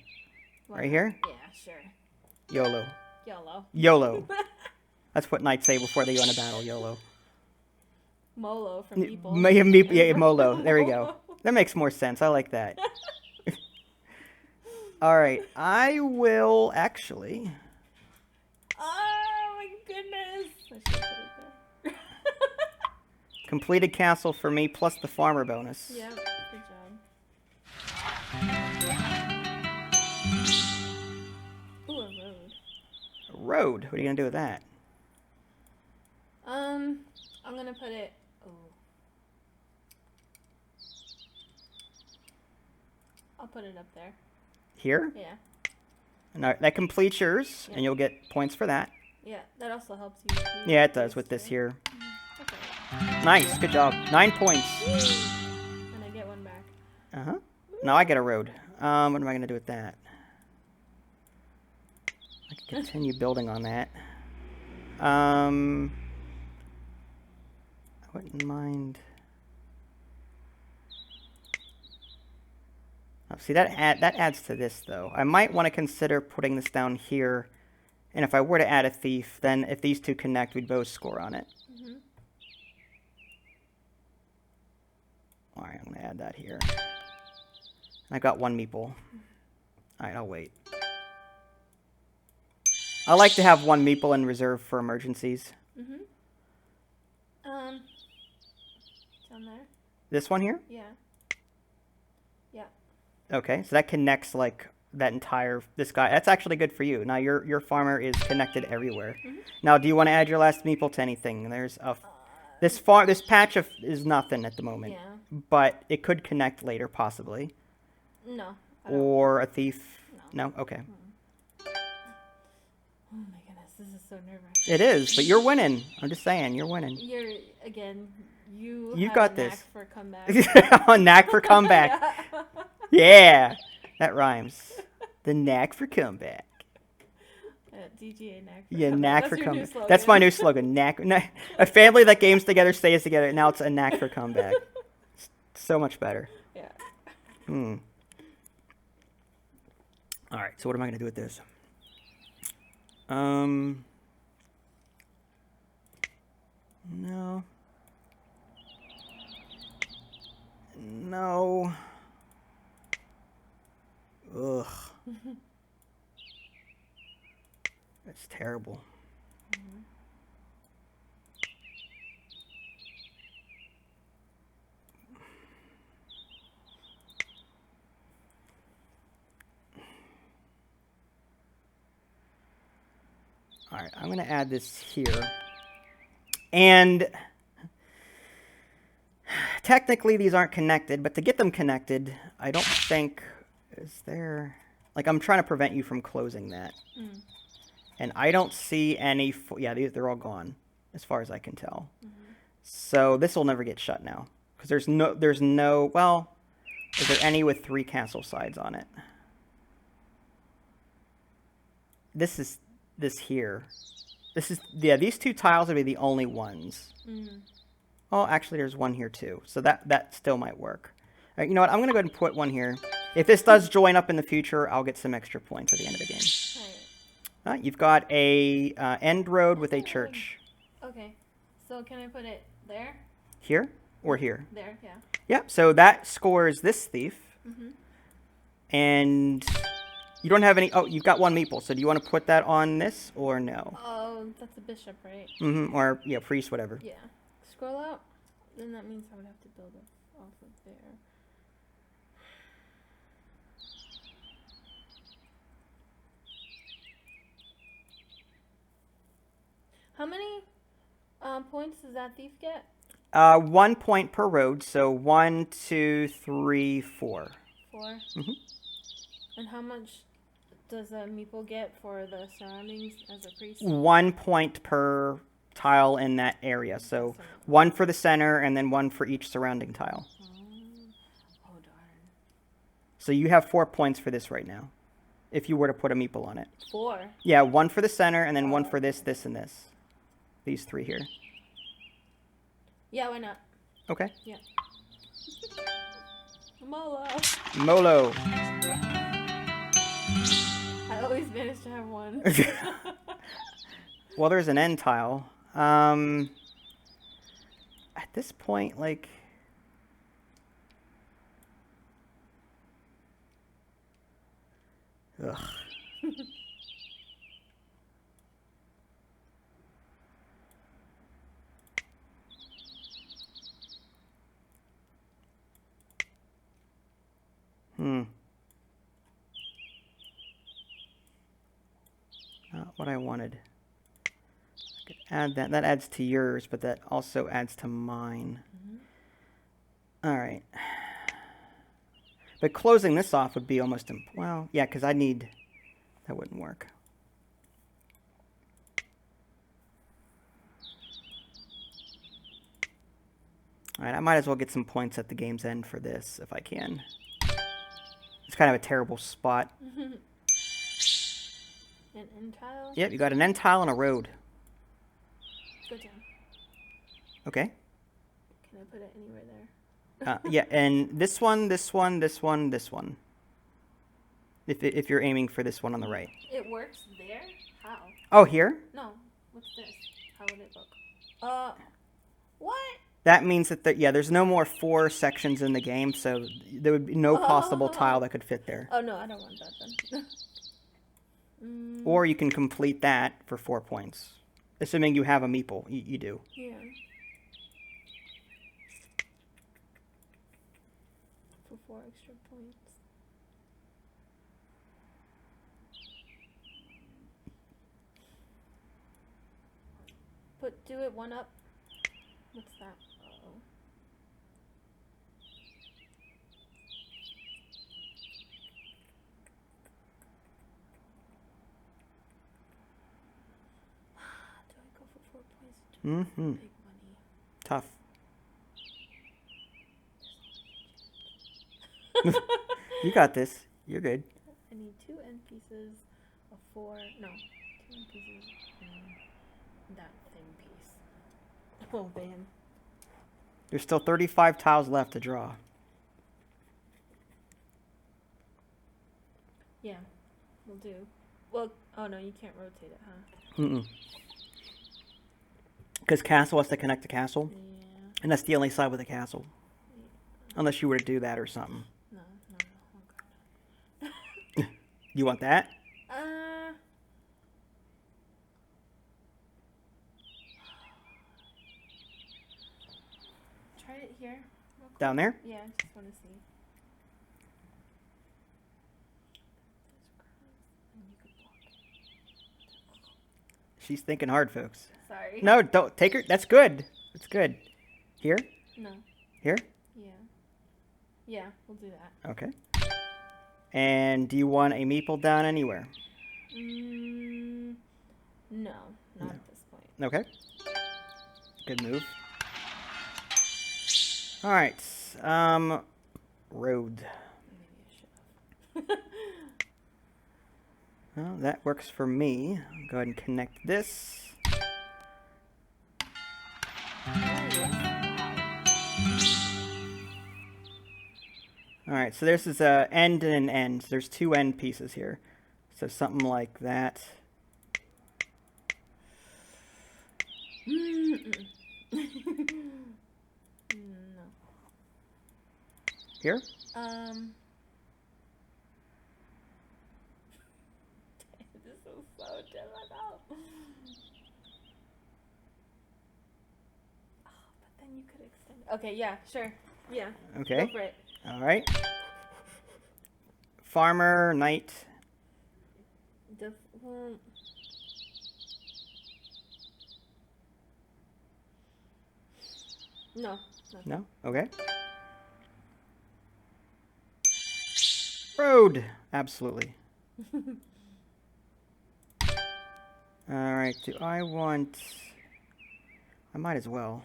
Why Right not? here? Yeah, sure. YOLO. YOLO. YOLO. That's what knights say before they go into battle. YOLO. Molo from people. Yeah, Molo. There we go. That makes more sense. I like that. All right. I will actually. Oh my goodness! I should put it there. Completed castle for me plus the farmer bonus. Yeah, good job. Ooh, a road. A road. What are you gonna do with that? I'm gonna put it. Oh. I'll put it up there. Here? Yeah. And that completes yours, Yeah. and you'll get points for that. Yeah, that also helps you. Yeah, it does with this here. Okay. Nice. Good job. 9 points. And I get 1 back. Uh-huh. Now I get a road. What am I going to do with that? I can continue building on that. I wouldn't mind. Oh, see, that adds to this, though. I might want to consider putting this down here. And if I were to add a thief, then if these two connect, we'd both score on it. Mm-hmm. All right, I'm going to add that here. I got 1 meeple. All right, I'll wait. I like to have 1 meeple in reserve for emergencies. Mm-hmm. Down there? This one here? Yeah. Yeah. Okay, so that connects like that this guy. That's actually good for you. Now your farmer is connected everywhere. Mm-hmm. Now, do you want to add your last meeple to anything? There's this patch is nothing at the moment. Yeah. But it could connect later, possibly. No. I don't. Or a thief. No. No? Okay. Oh my goodness, this is so nerve-wracking. It is, but you're winning. I'm just saying, you're winning. You You've have got a this. knack for comeback. A knack for comeback. Yeah, that rhymes. The knack for comeback. DGA knack. Yeah, knack for your new comeback. slogan. That's my new slogan. A family that games together stays together. Now it's a knack for comeback. It's so much better. Yeah. All right. So what am I gonna do with this? No. No. Ugh. That's terrible. All right, I'm going to add this here. And technically these aren't connected, but to get them connected, I don't think, is there, like I'm trying to prevent you from closing that. And I don't see any, yeah, they're all gone as far as I can tell. So this will never get shut now because there's no, well, is there any with 3 castle sides on it? This is, this here. This is, yeah, these 2 tiles would be the only ones. Oh, actually, there's one here, too. So that still might work. All right, you know what? I'm going to go ahead and put one here. If this does join up in the future, I'll get some extra points at the end of the game. All right, you've got a end road with a church. Okay. So can I put it there? Here or here? There, yeah. Yep, so that scores this thief. And... you don't have any... oh, you've got 1 meeple. So do you want to put that on this or no? Oh, that's a bishop, right? Or, yeah, priest, whatever. Yeah. Scroll out. Then that means I would have to build it off of there. How many points does that thief get? 1 point per road. So 1, 2, 3, 4. 4? And how much does a meeple get for the surroundings as a priest? 1 point per tile in that area. So 1 for the center and then 1 for each surrounding tile. Oh, darn. So you have 4 points for this right now. If you were to put a meeple on it. 4? Yeah, 1 for the center and then 1 for this, this, and this. These 3 here. Yeah, why not? Okay. Yeah. Molo. Molo. I always manage to have 1. Well, there's an end tile. At this point, like... ugh. Not what I wanted. I could add that. That adds to yours, but that also adds to mine. All right. But closing this off would be almost... well, yeah, because I need... that wouldn't work. All right, I might as well get some points at the game's end for this, if I can. It's kind of a terrible spot. An end tile? Yep, you got an end tile and a road. Go down. Okay. Can I put it anywhere there? Yeah, and this one, this one, this one, this one. If you're aiming for this one on the right. It works there? How? Oh, here? No. What's this? How would it look? What? That means that, yeah, there's no more 4 sections in the game, so there would be no possible tile that could fit there. Oh, no, I don't want that then. Or you can complete that for 4 points. Assuming you have a meeple. You do. Yeah. For 4 extra points. Do it 1 up. What's that? Uh-oh. Do I go for 4 points? Big money. Tough. You got this. You're good. I need 2 end pieces, a 4. No, 2 end pieces, and that thing piece. Oh, man. There's still 35 tiles left to draw. Yeah, we'll do. Well, oh no, you can't rotate it, huh? Because castle has to connect to castle. Yeah. And that's the only side with a castle. Yeah. Unless you were to do that or something. No. You want that? Try it here. Down there? Yeah, I just want to see. She's thinking hard, folks. Sorry. No, don't take her. That's good. That's good. Here? No. Here? Yeah. Yeah, we'll do that. Okay. And do you want a meeple down anywhere? No, not at this point. Okay. Good move. All right. Road. Maybe I should. Well, that works for me. I'll go ahead and connect this. All right, so this is a end and an end. There's two end pieces here. So something like that. No. Here? This is so difficult. Oh, but then you could extend it. Okay, yeah, sure. Yeah. Okay. Go for it. All right. Farmer, knight. No. No? Okay. Road. Absolutely. All right. Do I want... I might as well.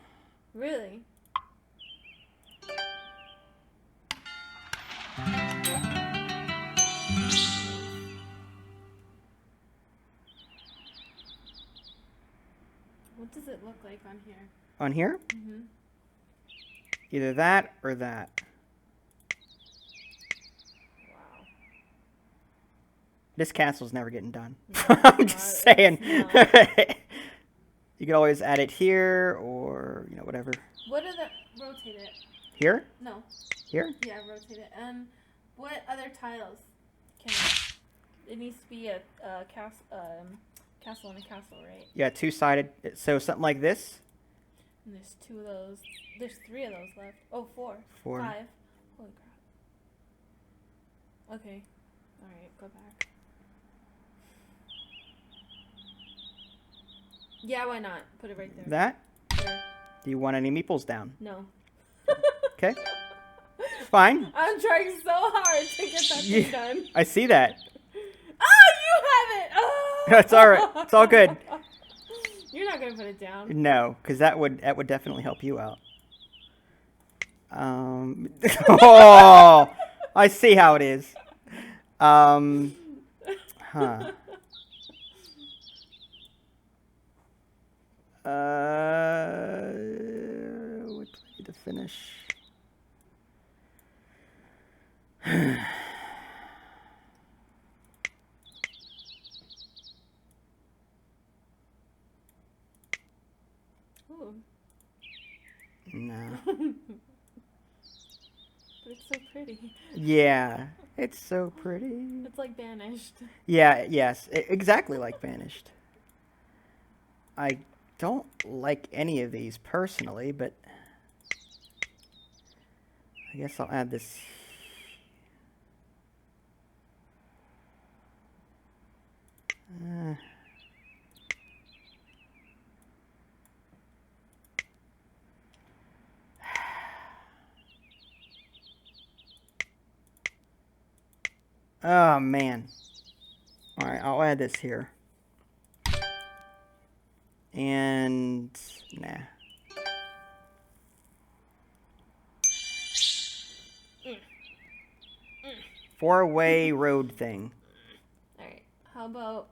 Really? What does it look like on here? On here? Mm-hmm. Either that or that. Wow. This castle's never getting done. No, I'm it's just not. saying. It's You can always add it here or, you know, whatever. What are the... Rotate it. Here? No. Here? Yeah, rotate it. What other tiles can it needs to be a castle and a castle, right? Yeah, two-sided. So something like this. And there's two of those. There's three of those left. Oh, four. 4. 5. Holy crap. Okay. Alright, go back. Yeah, why not? Put it right there. That? There. Do you want any meeples down? No. Okay. Fine. I'm trying so hard to get that thing done. I see that. Oh, you have it! Oh! It's all right. It's all good. You're not gonna put it down. No, because that would definitely help you out. Oh, I see how it is. Huh. What do I need to finish? Ooh. No. But it's so pretty. Yeah, it's so pretty. It's like Banished. Yeah, yes, exactly like Banished. I don't like any of these personally, but I guess I'll add this. Oh, man. Alright, I'll add this here. And... nah. Four-way road thing. Alright. How about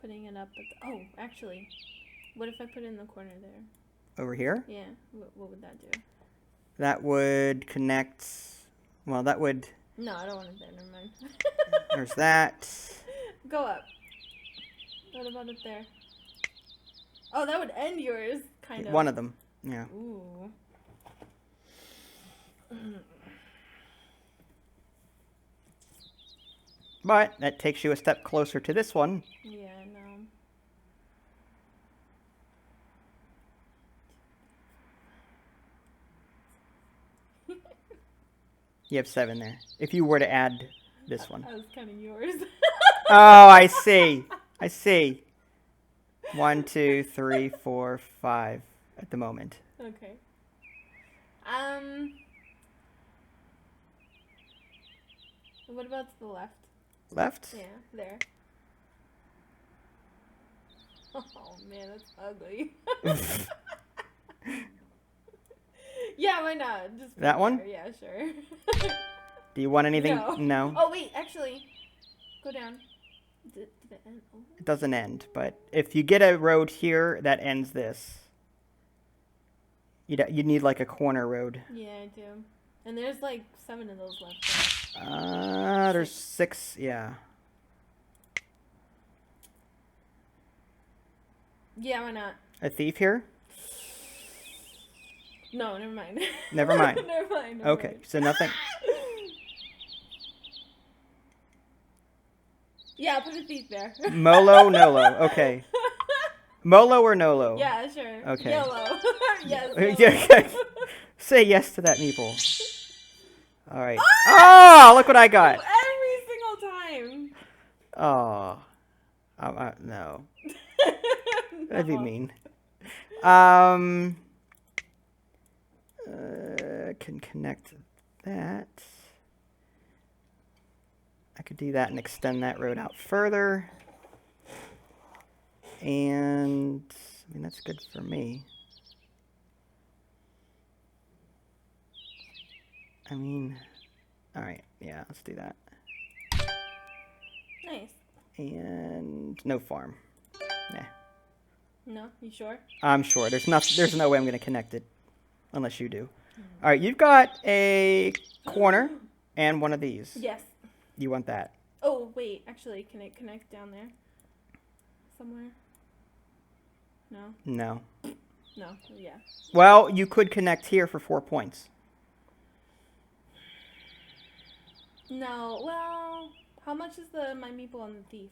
putting it up at the, oh, actually. What if I put it in the corner there? Over here? Yeah. What would that do? That would connect... Well, that would... No, I don't want it there. Never mind. There's that. Go up. What about it there? Oh, that would end yours, kind of. One of them. Yeah. Ooh. But that takes you a step closer to this one. Yeah, I know. You have 7 there. If you were to add This one. I was counting yours. Oh, I see. I see. 1, 2, 3, 4, 5 at the moment. Okay. What about to the left? Left? Yeah, there. Oh man, that's ugly. Yeah, why not? Just put That it one? there. Yeah, sure. Do you want anything? No. No. Oh wait, actually, go down. Did it end? Oh. It doesn't end, but if you get a road here that ends this, you need like a corner road. Yeah, I do. And there's like 7 of those left. There's 6, yeah. Yeah, why not? A thief here? No, never mind. Never mind. Never mind. Okay, so nothing. Yeah, put a thief there. Molo, Nolo. Okay. Molo or Nolo? Yeah, sure. Okay. Yellow. Yes. Yeah. Say yes to that meeple. All right. Oh, look what I got. Every single time. Oh. No. That'd be No. mean. Can connect that. I could do that and extend that road out further. And I mean, that's good for me. I mean, all right, yeah, let's do that. Nice. And no farm. Nah. No, you sure? I'm sure. There's no way I'm gonna connect it, unless you do. All right, you've got a corner and one of these. Yes. You want that? Oh wait, actually, can it connect down there? Somewhere? No. No. No. Yeah. Well, you could connect here for 4 points. No. Well, how much is my meeple on the thief?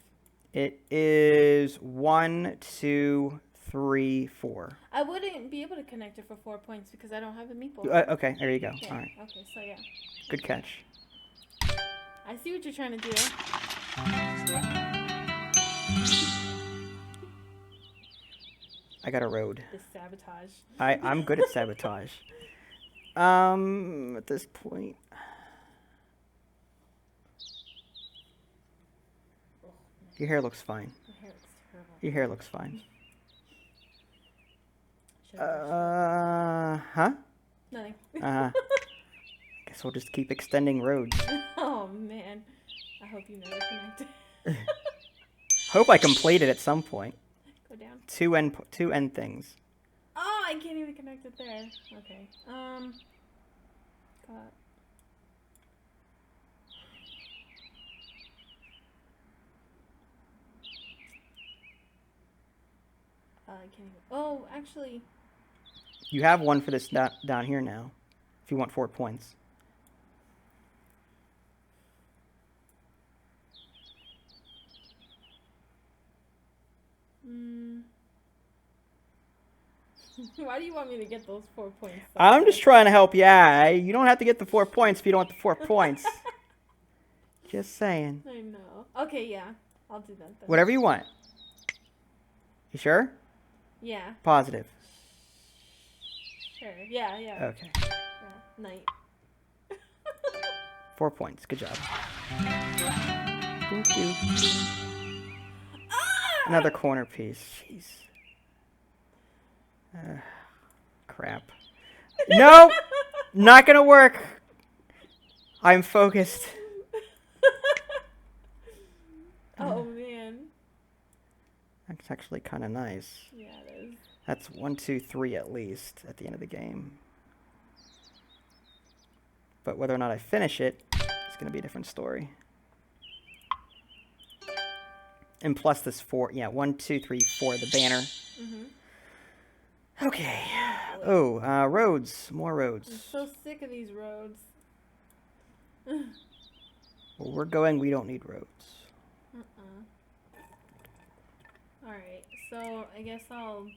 It is 1, 2, 3, 4. I wouldn't be able to connect it for 4 points because I don't have a meeple. Okay, there you go. Yeah. All right, Okay, so yeah. good catch. I see what you're trying to do. I got a road. The sabotage. I'm good at sabotage. At this point. Your hair looks fine. My hair looks terrible. Your hair looks fine. Should I brush Huh? Nothing. Guess we'll just keep extending roads. Oh man. I hope you never connect. Hope I complete it at some point. Go down. Two end things. Oh, I can't even connect it there. Okay. Got. I can't even. Oh, actually. You have one for this down here now. If you want 4 points. Why do you want me to get those 4 points? I'm just trying to help you out. You don't have to get the 4 points if you don't want the 4 points. Just saying. I know. Okay, yeah. I'll do that then. Whatever you want. You sure? Yeah. Positive. Sure. Yeah, yeah. Okay. Yeah. Night. 4 points. Good job. Thank you. Ah! Another corner piece. Jeez. Crap. No! Not gonna work. I'm focused. Oh man. That's actually kind of nice. Yeah, it is. That's 1, 2, 3 at least at the end of the game. But whether or not I finish it, it's going to be a different story. And plus this 4, yeah, 1, 2, 3, 4, the banner. Okay. Oh, roads, more I'm roads. so sick of these roads. Well, we're going, we don't need roads. Alright, so I guess I'll...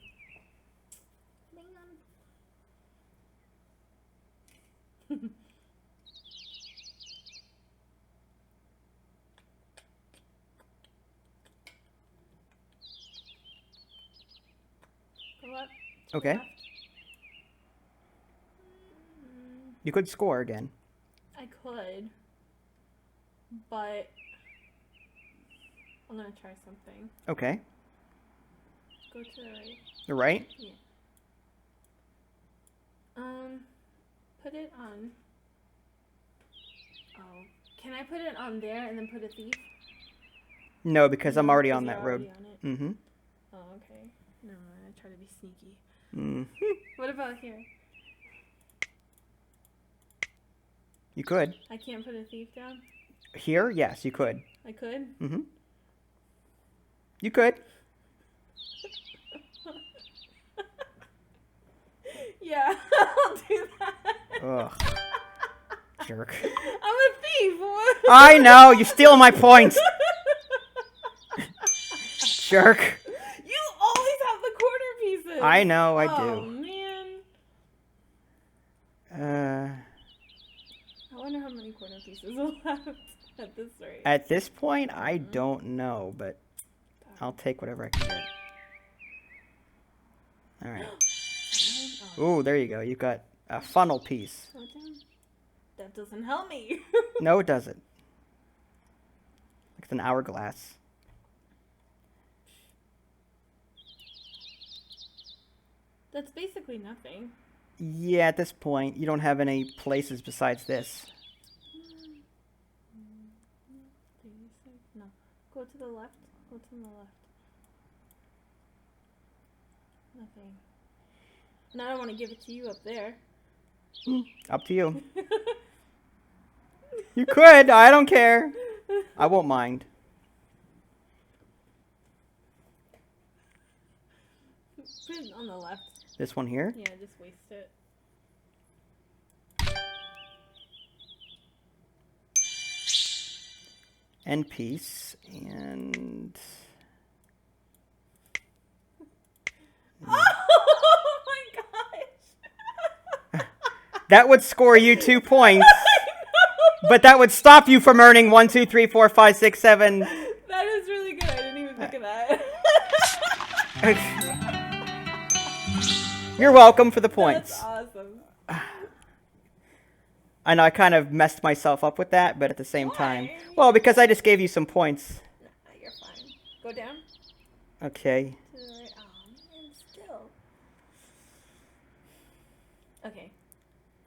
up. Okay. Left. You could score again. I could, but I'm gonna try something. Okay. Go to the right. The right? Yeah. Put it on. Oh, can I put it on there and then put a thief? No, because I'm already on you're that road. already on it. Mm-hmm. Oh, okay. Never mind. I try to be sneaky. Mm. What about here? You could. I can't put a thief down? Here? Yes, you could. I could? Mm-hmm. You could. Yeah, I'll do that. Ugh. Jerk. I'm a thief. What? I know! You're stealing my points! Jerk. You always have the corner pieces. I know, I Oh, do. man. I wonder how many corner pieces we'll have at this rate. At this point, I don't know, but I'll take whatever I can get. Alright. Ooh, there you go. You got a funnel piece. That doesn't help me. No, it doesn't. It's an hourglass. That's basically nothing. Yeah, at this point, you don't have any places besides this. No. Go to the left. Go to the left. Nothing. And I don't want to give it to you up there. Up to you. You could. I don't care. I won't mind. Put it on the left. This one here? Yeah, just waste it. End piece. And... Oh my gosh! that would score you 2 points. But that would stop you from earning 1, 2, 3, 4, 5, 6, 7. That is really good. I didn't even think of that. You're welcome for the points. That's awesome. I know I kind of messed myself up with that, but at the same time. Why? Well, because I just gave you some points. Nah, you're fine. Go down. Okay. To the right. Oh, man, still. Okay.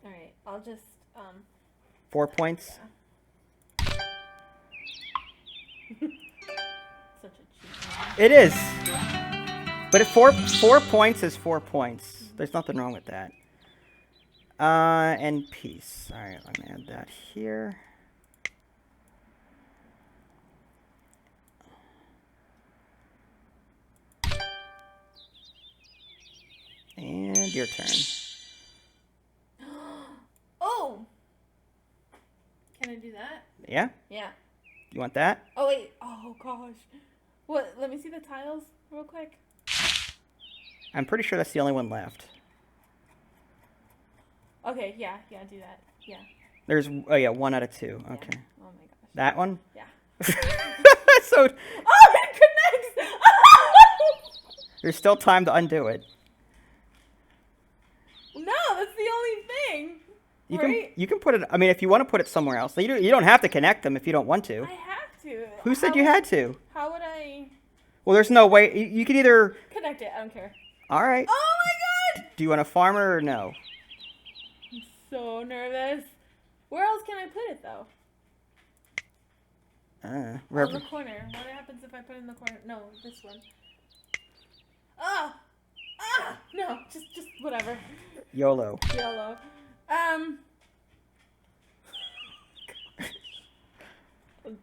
Alright, I'll just, 4 points. Such a cheat. It is. But at 4 points is 4 points. There's nothing wrong with that. And piece. Alright, let me add that here. And your turn. Oh! Can I do that? Yeah? Yeah. You want that? Oh, wait. Oh, gosh. What? Let me see the tiles real quick. I'm pretty sure that's the only one left. Okay, yeah, do that. Yeah. There's, oh yeah, 1 out of 2. Yeah. Okay. Oh, my gosh. That one? Yeah. So, Oh, it connects! there's still time to undo it. No, that's the only thing. You Right? can put it, I mean, if you want to put it somewhere else. You don't have to connect them if you don't want to. I have to. Who said How- you had to? How would I Well, there's no way. You could either, connect it? I don't care. all right. Oh my god! Do you want a farmer or no? I'm so nervous. Where else can I put it though? On Wherever. the corner. What happens if I put it in the corner? No, this one. Ah! Ah! No, just whatever. YOLO. Yellow. I'm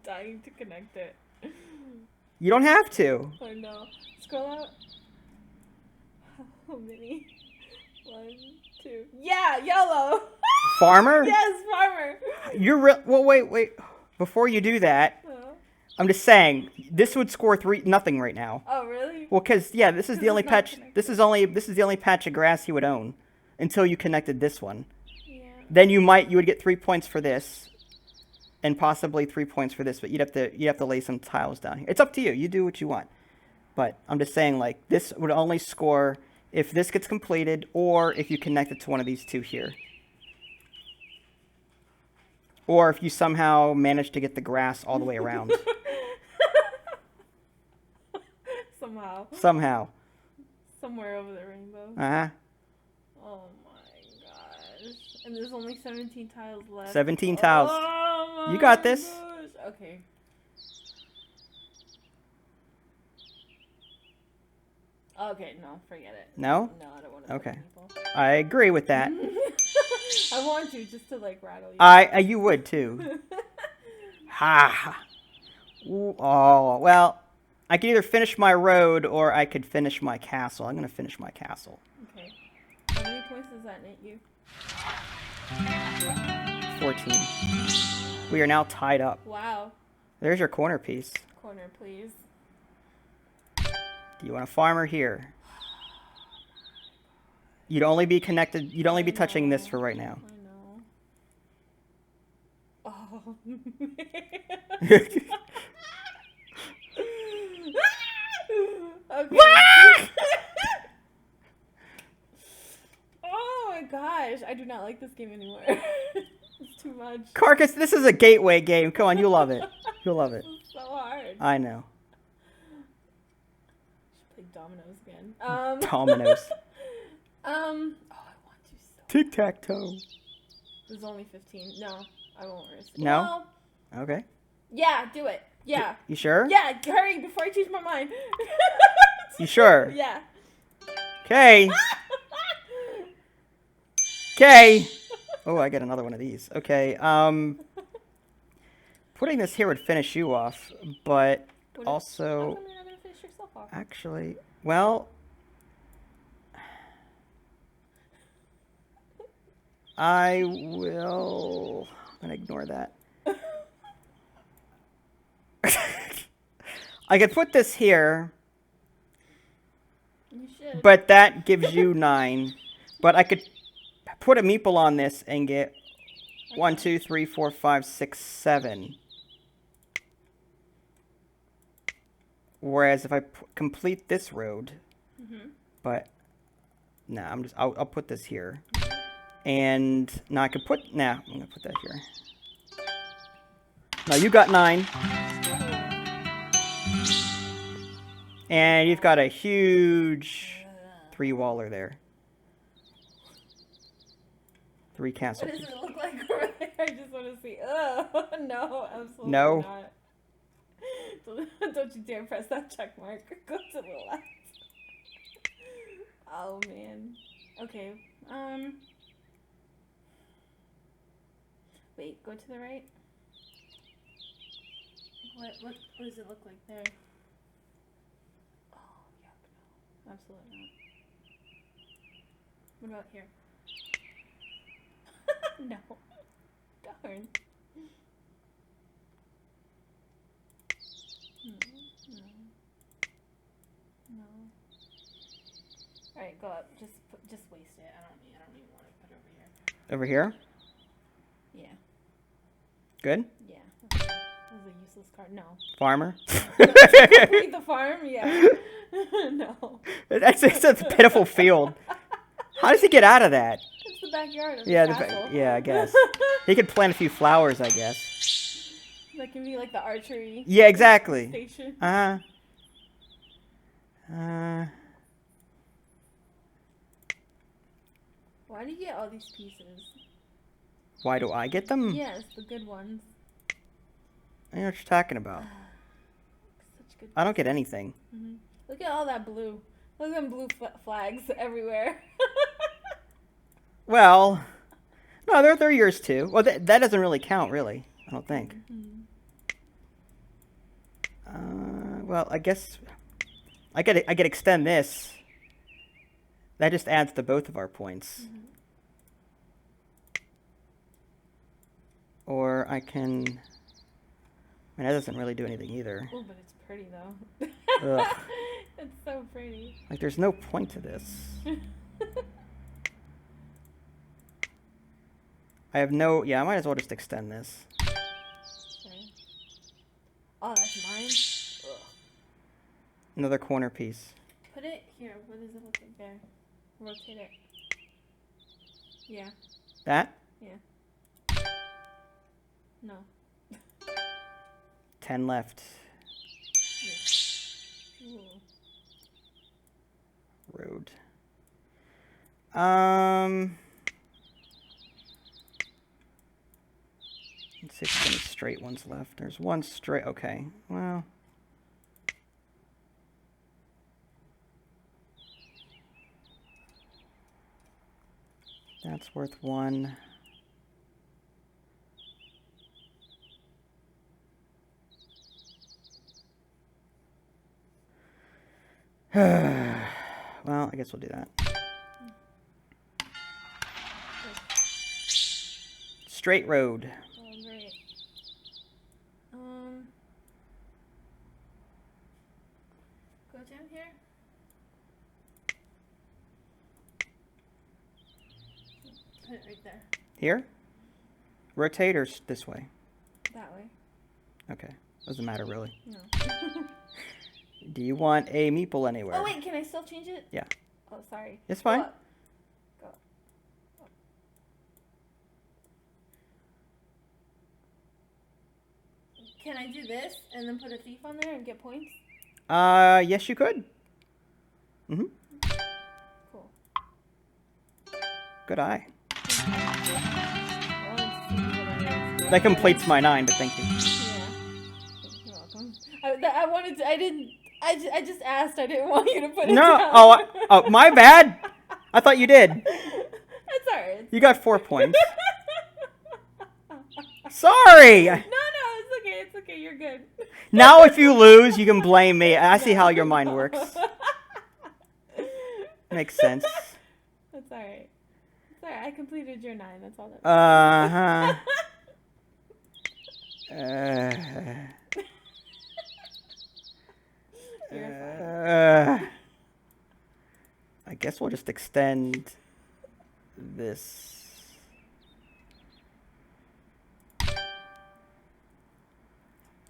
dying to connect it. You don't have to. Oh no. Scroll out. How many? 1, 2. Yeah, yellow. Farmer? Yes, farmer. Well, wait. Before you do that, Oh. I'm just saying this would score nothing right now. Oh, really? Well, because yeah, this is the This only is not patch. connected. This is the only patch of grass he would own until you connected this one. Yeah. Then you would get 3 points for this, and possibly 3 points for this. But you'd have to lay some tiles down here. It's up to you. You do what you want. But I'm just saying, like, this would only score if this gets completed, or if you connect it to one of these two here. Or if you somehow manage to get the grass all the way around. Somehow. Somehow. Somewhere over the rainbow. Uh-huh. Oh my gosh. And there's only 17 tiles left. 17 tiles. Oh my You got this. gosh. Okay. Okay, no, forget it. No? No, I don't want to. Okay. People. I agree with that. I want to, just to like rattle you. You would too. Ha. Ooh, oh, well, I could either finish my road or I could finish my castle. I'm going to finish my castle. Okay. How many points does that net you? 14. We are now tied up. Wow. There's your corner piece. Corner, please. Do you want a farmer here? You'd only be connected. You'd only be touching this for right now. I know. Oh. Okay. Oh my gosh, I do not like this game anymore. It's too much. Carcass, this is a gateway game. Come on, you'll love it. You'll love it. This is so hard. I know. Should play dominoes again. Dominoes. Oh, I want to so. Tic-tac-toe. There's only 15. No, I won't risk it. No? Well, Okay. yeah, do it. Yeah. You sure? Yeah, hurry before I change my mind. You sure? Yeah. Okay. Okay. Oh, I get another one of these. Okay. Putting this here would finish you off, but How also, come you're not gonna finish yourself off? actually, well, I will. I'm gonna ignore that. I could put this here, You should. but that gives you 9. But I could put a meeple on this and get 1, 2, 3, 4, 5, 6, 7. Whereas if I complete this road, but nah, I'll put this here, and now I could put I'm gonna put that here. Now you got 9. And you've got a huge 3-waller there. 3 castle. What does it look like over there? I just want to see. Oh, no, absolutely No. not. Don't you dare press that check mark. Go to the left. Oh, man. Okay. Wait, go to the right. What does it look like there? Oh, yuck, no. Absolutely not. What about here? No. Darn. No. No. Alright, go up. Just waste it. I don't even want to put it over here. Over here? Yeah. Good? Yeah. That was a useless card. No. Farmer? Complete the farm? Yeah. No. It's a pitiful field. How does he get out of that? It's the backyard of Yeah, the castle. yeah, I guess. He could plant a few flowers, I guess. That can be like the archery Yeah, exactly. station. Why do you get all these pieces? Why do I get them? Yes, the good ones. I know what you're talking about. Such good. I don't get anything. Mm-hmm. Look at all that blue. Look at them blue flags everywhere. Well, no, they're yours too. Well, that doesn't really count, really. I don't think. Well, I guess I could extend this. That just adds to both of our points. Or I can. I mean, that doesn't really do anything either. Oh, but it's pretty though. Ugh. It's so pretty. Like, there's no point to this. I have no. Yeah, I might as well just extend this. Okay. Oh, that's mine. Ugh. Another corner piece. Put it here. What does it look like there? rotate it. Yeah. That? Yeah. No. 10 left. Ooh. Road. 6 any straight ones left. There's one straight. Okay. Well. That's worth 1. Well, I guess we'll do that. Straight road. Oh, great. Go down here. Put it right there. Here? Rotate or this way? That way. Okay. Doesn't matter really. No. Do you want a meeple anywhere? Oh wait, can I still change it? Yeah. Oh, sorry. It's fine. Go up. Go up. Can I do this and then put a thief on there and get points? Yes you could. Mm-hmm. Cool. Good eye. I wanted to see what it is. That completes my 9, but thank you. Yeah. You're welcome. I wanted to. I didn't. I just asked. I didn't want you to put it No. down. Oh, my bad. I thought you did. That's alright. You got 4 points. Sorry. No, it's okay. It's okay. You're good. Now if you lose, you can blame me. I see how your mind works. Makes sense. That's alright. It's alright. I completed your 9. That's all that Uh-huh. You're fine. I guess we'll just extend this.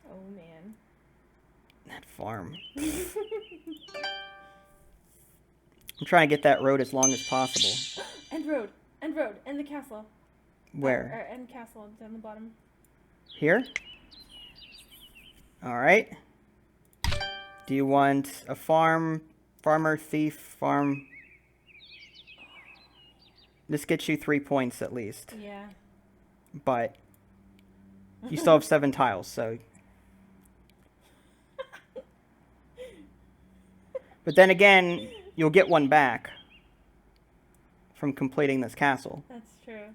Oh man. That farm. I'm trying to get that road as long as possible. End road, end the castle. Where? Or end castle down the bottom. Here? Alright. Do you want a farmer, thief, farm? This gets you 3 points at least. Yeah. But you still have 7 tiles, so. But then again, you'll get 1 back from completing this castle. That's true.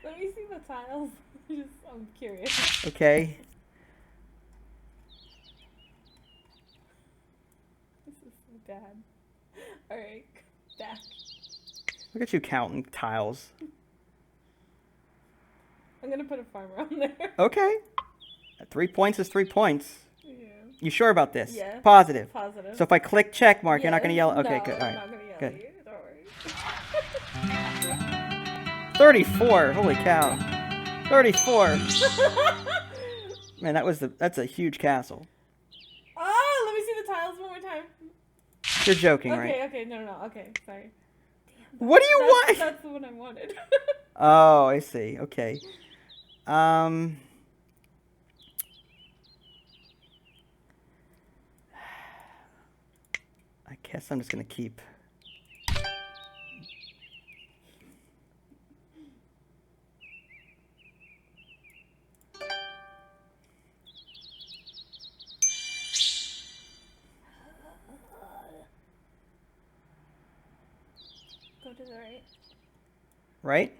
Let me see the tiles. I'm curious. Okay. This is so bad. Alright, back. Look at you counting tiles. I'm gonna put a farmer on there. Okay. 3 points is 3 points. Yeah. You sure about this? Yeah. Positive. Positive. So if I click check mark, you're not going to yell? Okay, no, good. All I'm right. not gonna yell Good. at you. Don't worry. 34. Holy cow. 34. Man, that's a huge castle. Oh, let me see the tiles one more time. You're joking, right? Okay, no, okay, sorry. What do you want? That's the one I wanted. Oh, I see. Okay. I guess I'm just gonna keep. Go to the right. Right?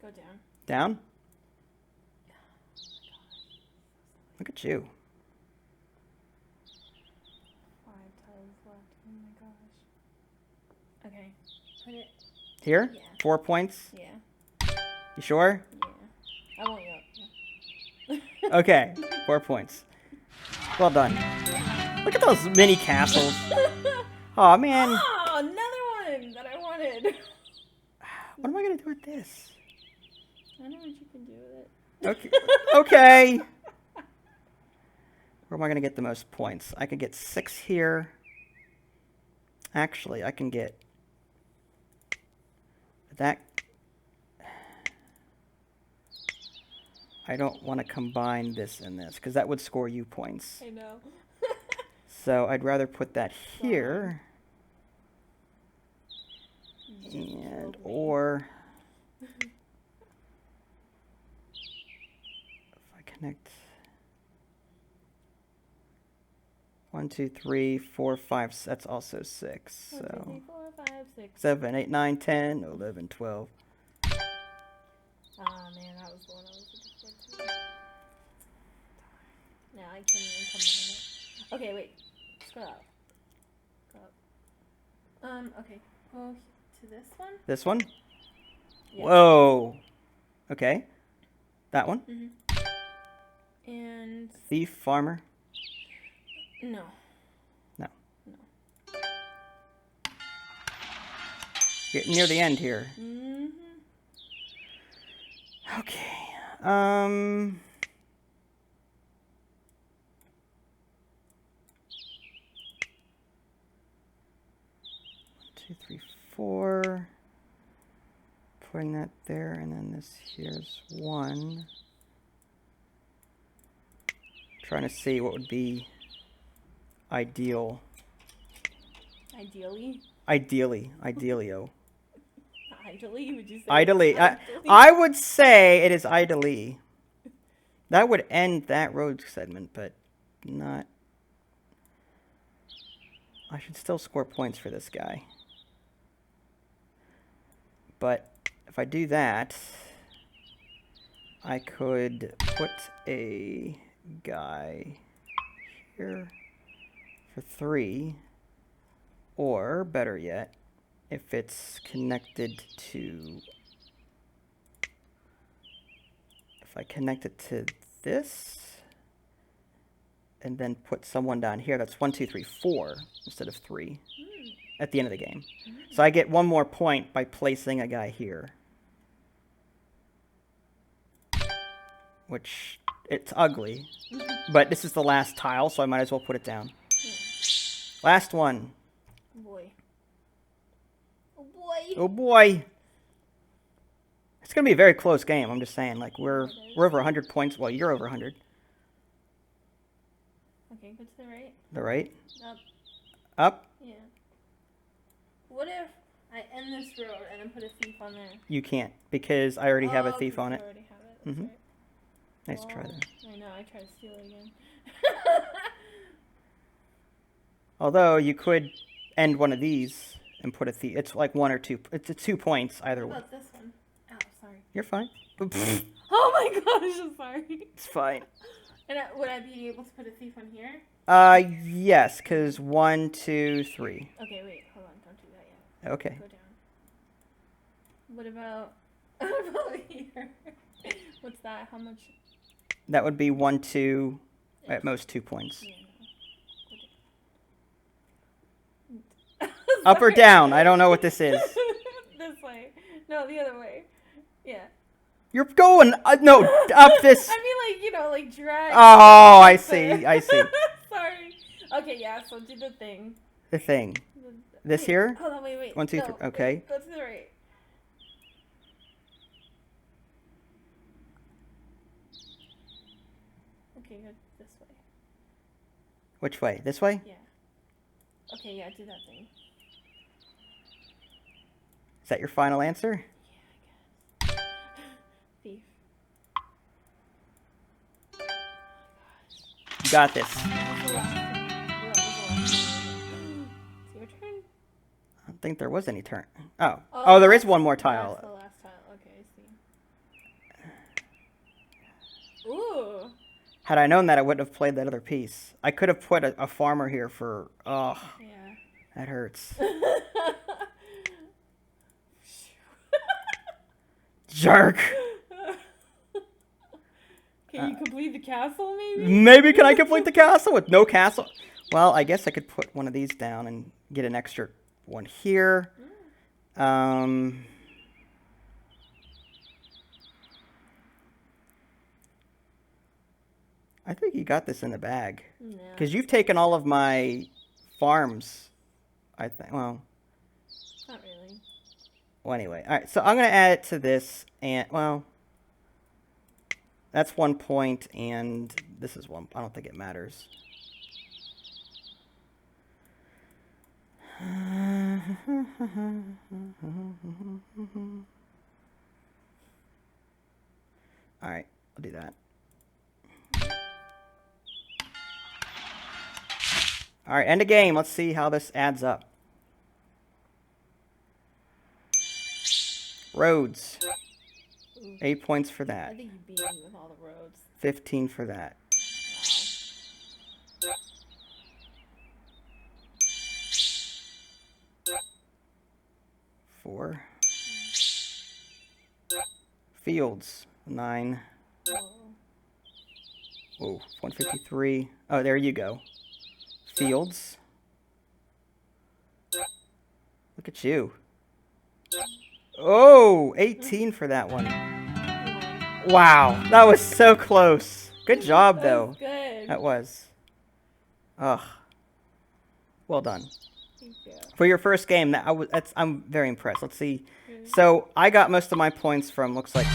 Go down. Down? Look at you. 5 tiles left. Oh my gosh. Okay. Put it. Here? Yeah. 4 points? Yeah. You sure? Yeah. I won't yell. Yeah. Okay. 4 points. Well done. Look at those mini castles. Oh man. Oh, another one that I wanted. What am I gonna do with this? I know what you can do with it. Okay. Okay. Where am I going to get the most points? I could get 6 here. Actually, I can get that. I don't want to combine this and this, because that would score you points. I know. So I'd rather put that here. And, or... if I connect... 1, 2, 3, 4, 5, that's also 6. 1, 2, So 3, 4, 5, 6. 7, 8, 9, 10, 11, 12. Oh man, that was the one I was looking for too. Now I can't even combine it. Okay, wait. Scroll up. Go up. Okay. Go to this one. This one? Yeah. Whoa. Okay. That one? And Thief, farmer. no. No. No. Getting near the end here. Okay. 1, 2, 3, 4. Putting that there, and then this here's 1. Trying to see what would be ideal. Ideally. Idealio. Idly, would you say? Idly. I would say it is idly. That would end that road segment, but not. I should still score points for this guy. But if I do that, I could put a guy here for 3, or better yet, if it's connected to, if I connect it to this, and then put someone down here, that's 1, 2, 3, 4 instead of 3 at the end of the game. So I get 1 more point by placing a guy here. Which, it's ugly, but this is the last tile, so I might as well put it down. Last one. Boy. Oh boy. Oh boy. It's going to be a very close game, I'm just saying. Like, we're over 100 points. Well, you're over 100. Okay, go to the right. The right? Up. Up? Yeah. What if I end this road and then put a thief on there? You can't, because I already have a thief on I it. already have it. That's right. Nice try there. I know, I tried to steal it again. Although, you could end one of these and put a thief. It's like 1 or 2. It's 2 points either way. What about this one? Oh, sorry. You're fine. Oh my gosh, I'm sorry. It's fine. And would I be able to put a thief on here? Yes, because 1, 2, 3. Okay, wait, hold on, don't do that yet. Okay. Go down. What about here? What's that? How much? That would be 1, 2, at most 2 points. Yeah, no. Up or down? I don't know what this is. This way. No, the other way. Yeah. You're going, no, up this. I mean, like, you know, like drag. Oh, I see, I see. Sorry. Okay, yeah, so do the thing. The thing. This Wait, here? Hold on, wait. 1, 2, No, 3, wait, okay. Go to the right. Okay, go this way. Which way? This way? Yeah. Okay, yeah, do that thing. Is that your final answer? Thief. You got this. That was the last one. It's your turn. I don't think there was any turn. Oh, there is one more That's tile. the last tile. Okay, I see. Ooh. Had I known that, I wouldn't have played that other piece. I could have put a farmer here for, oh, Yeah. that hurts. Jerk. Can you complete the castle, maybe? Maybe can I complete the castle with no castle? Well, I guess I could put one of these down and get an extra one here. I think you got this in the bag. No. Because you've taken all of my farms, I think. Well, Not really. well, anyway. All right, so I'm going to add it to this. And, well, that's 1 point. And this is 1. I don't think it matters. All right, I'll do that. All right, end of game. Let's see how this adds up. Roads. 8 points for I that. think you beat me with all the roads. 15 for that. Wow. 4. Fields. 9. Whoa. Whoa, 153. Oh, there you go. Fields. Look at you. Oh, 18 for that one. Wow, that was so close. Good job, though. That was good. That was. Ugh. Well done. Thank you. For your first game, I'm very impressed. Let's see. So I got most of my points from, looks like.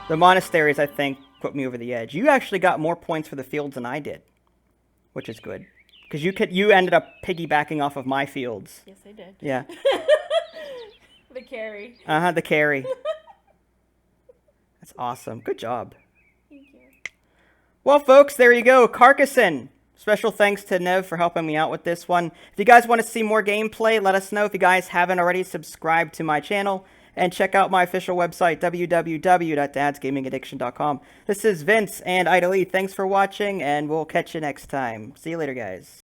The monasteries, I think, put me over the edge. You actually got more points for the fields than I did, which is good. Because you ended up piggybacking off of my fields. Yes, I did. Yeah. The carry. Uh-huh, the carry. That's awesome. Good job. Thank you. Well, folks, there you go. Carcassonne. Special thanks to Nev for helping me out with this one. If you guys want to see more gameplay, let us know. If you guys haven't already, subscribe to my channel. And check out my official website, www.dadsgamingaddiction.com. This is Vince and Ida Lee. Thanks for watching, and we'll catch you next time. See you later, guys.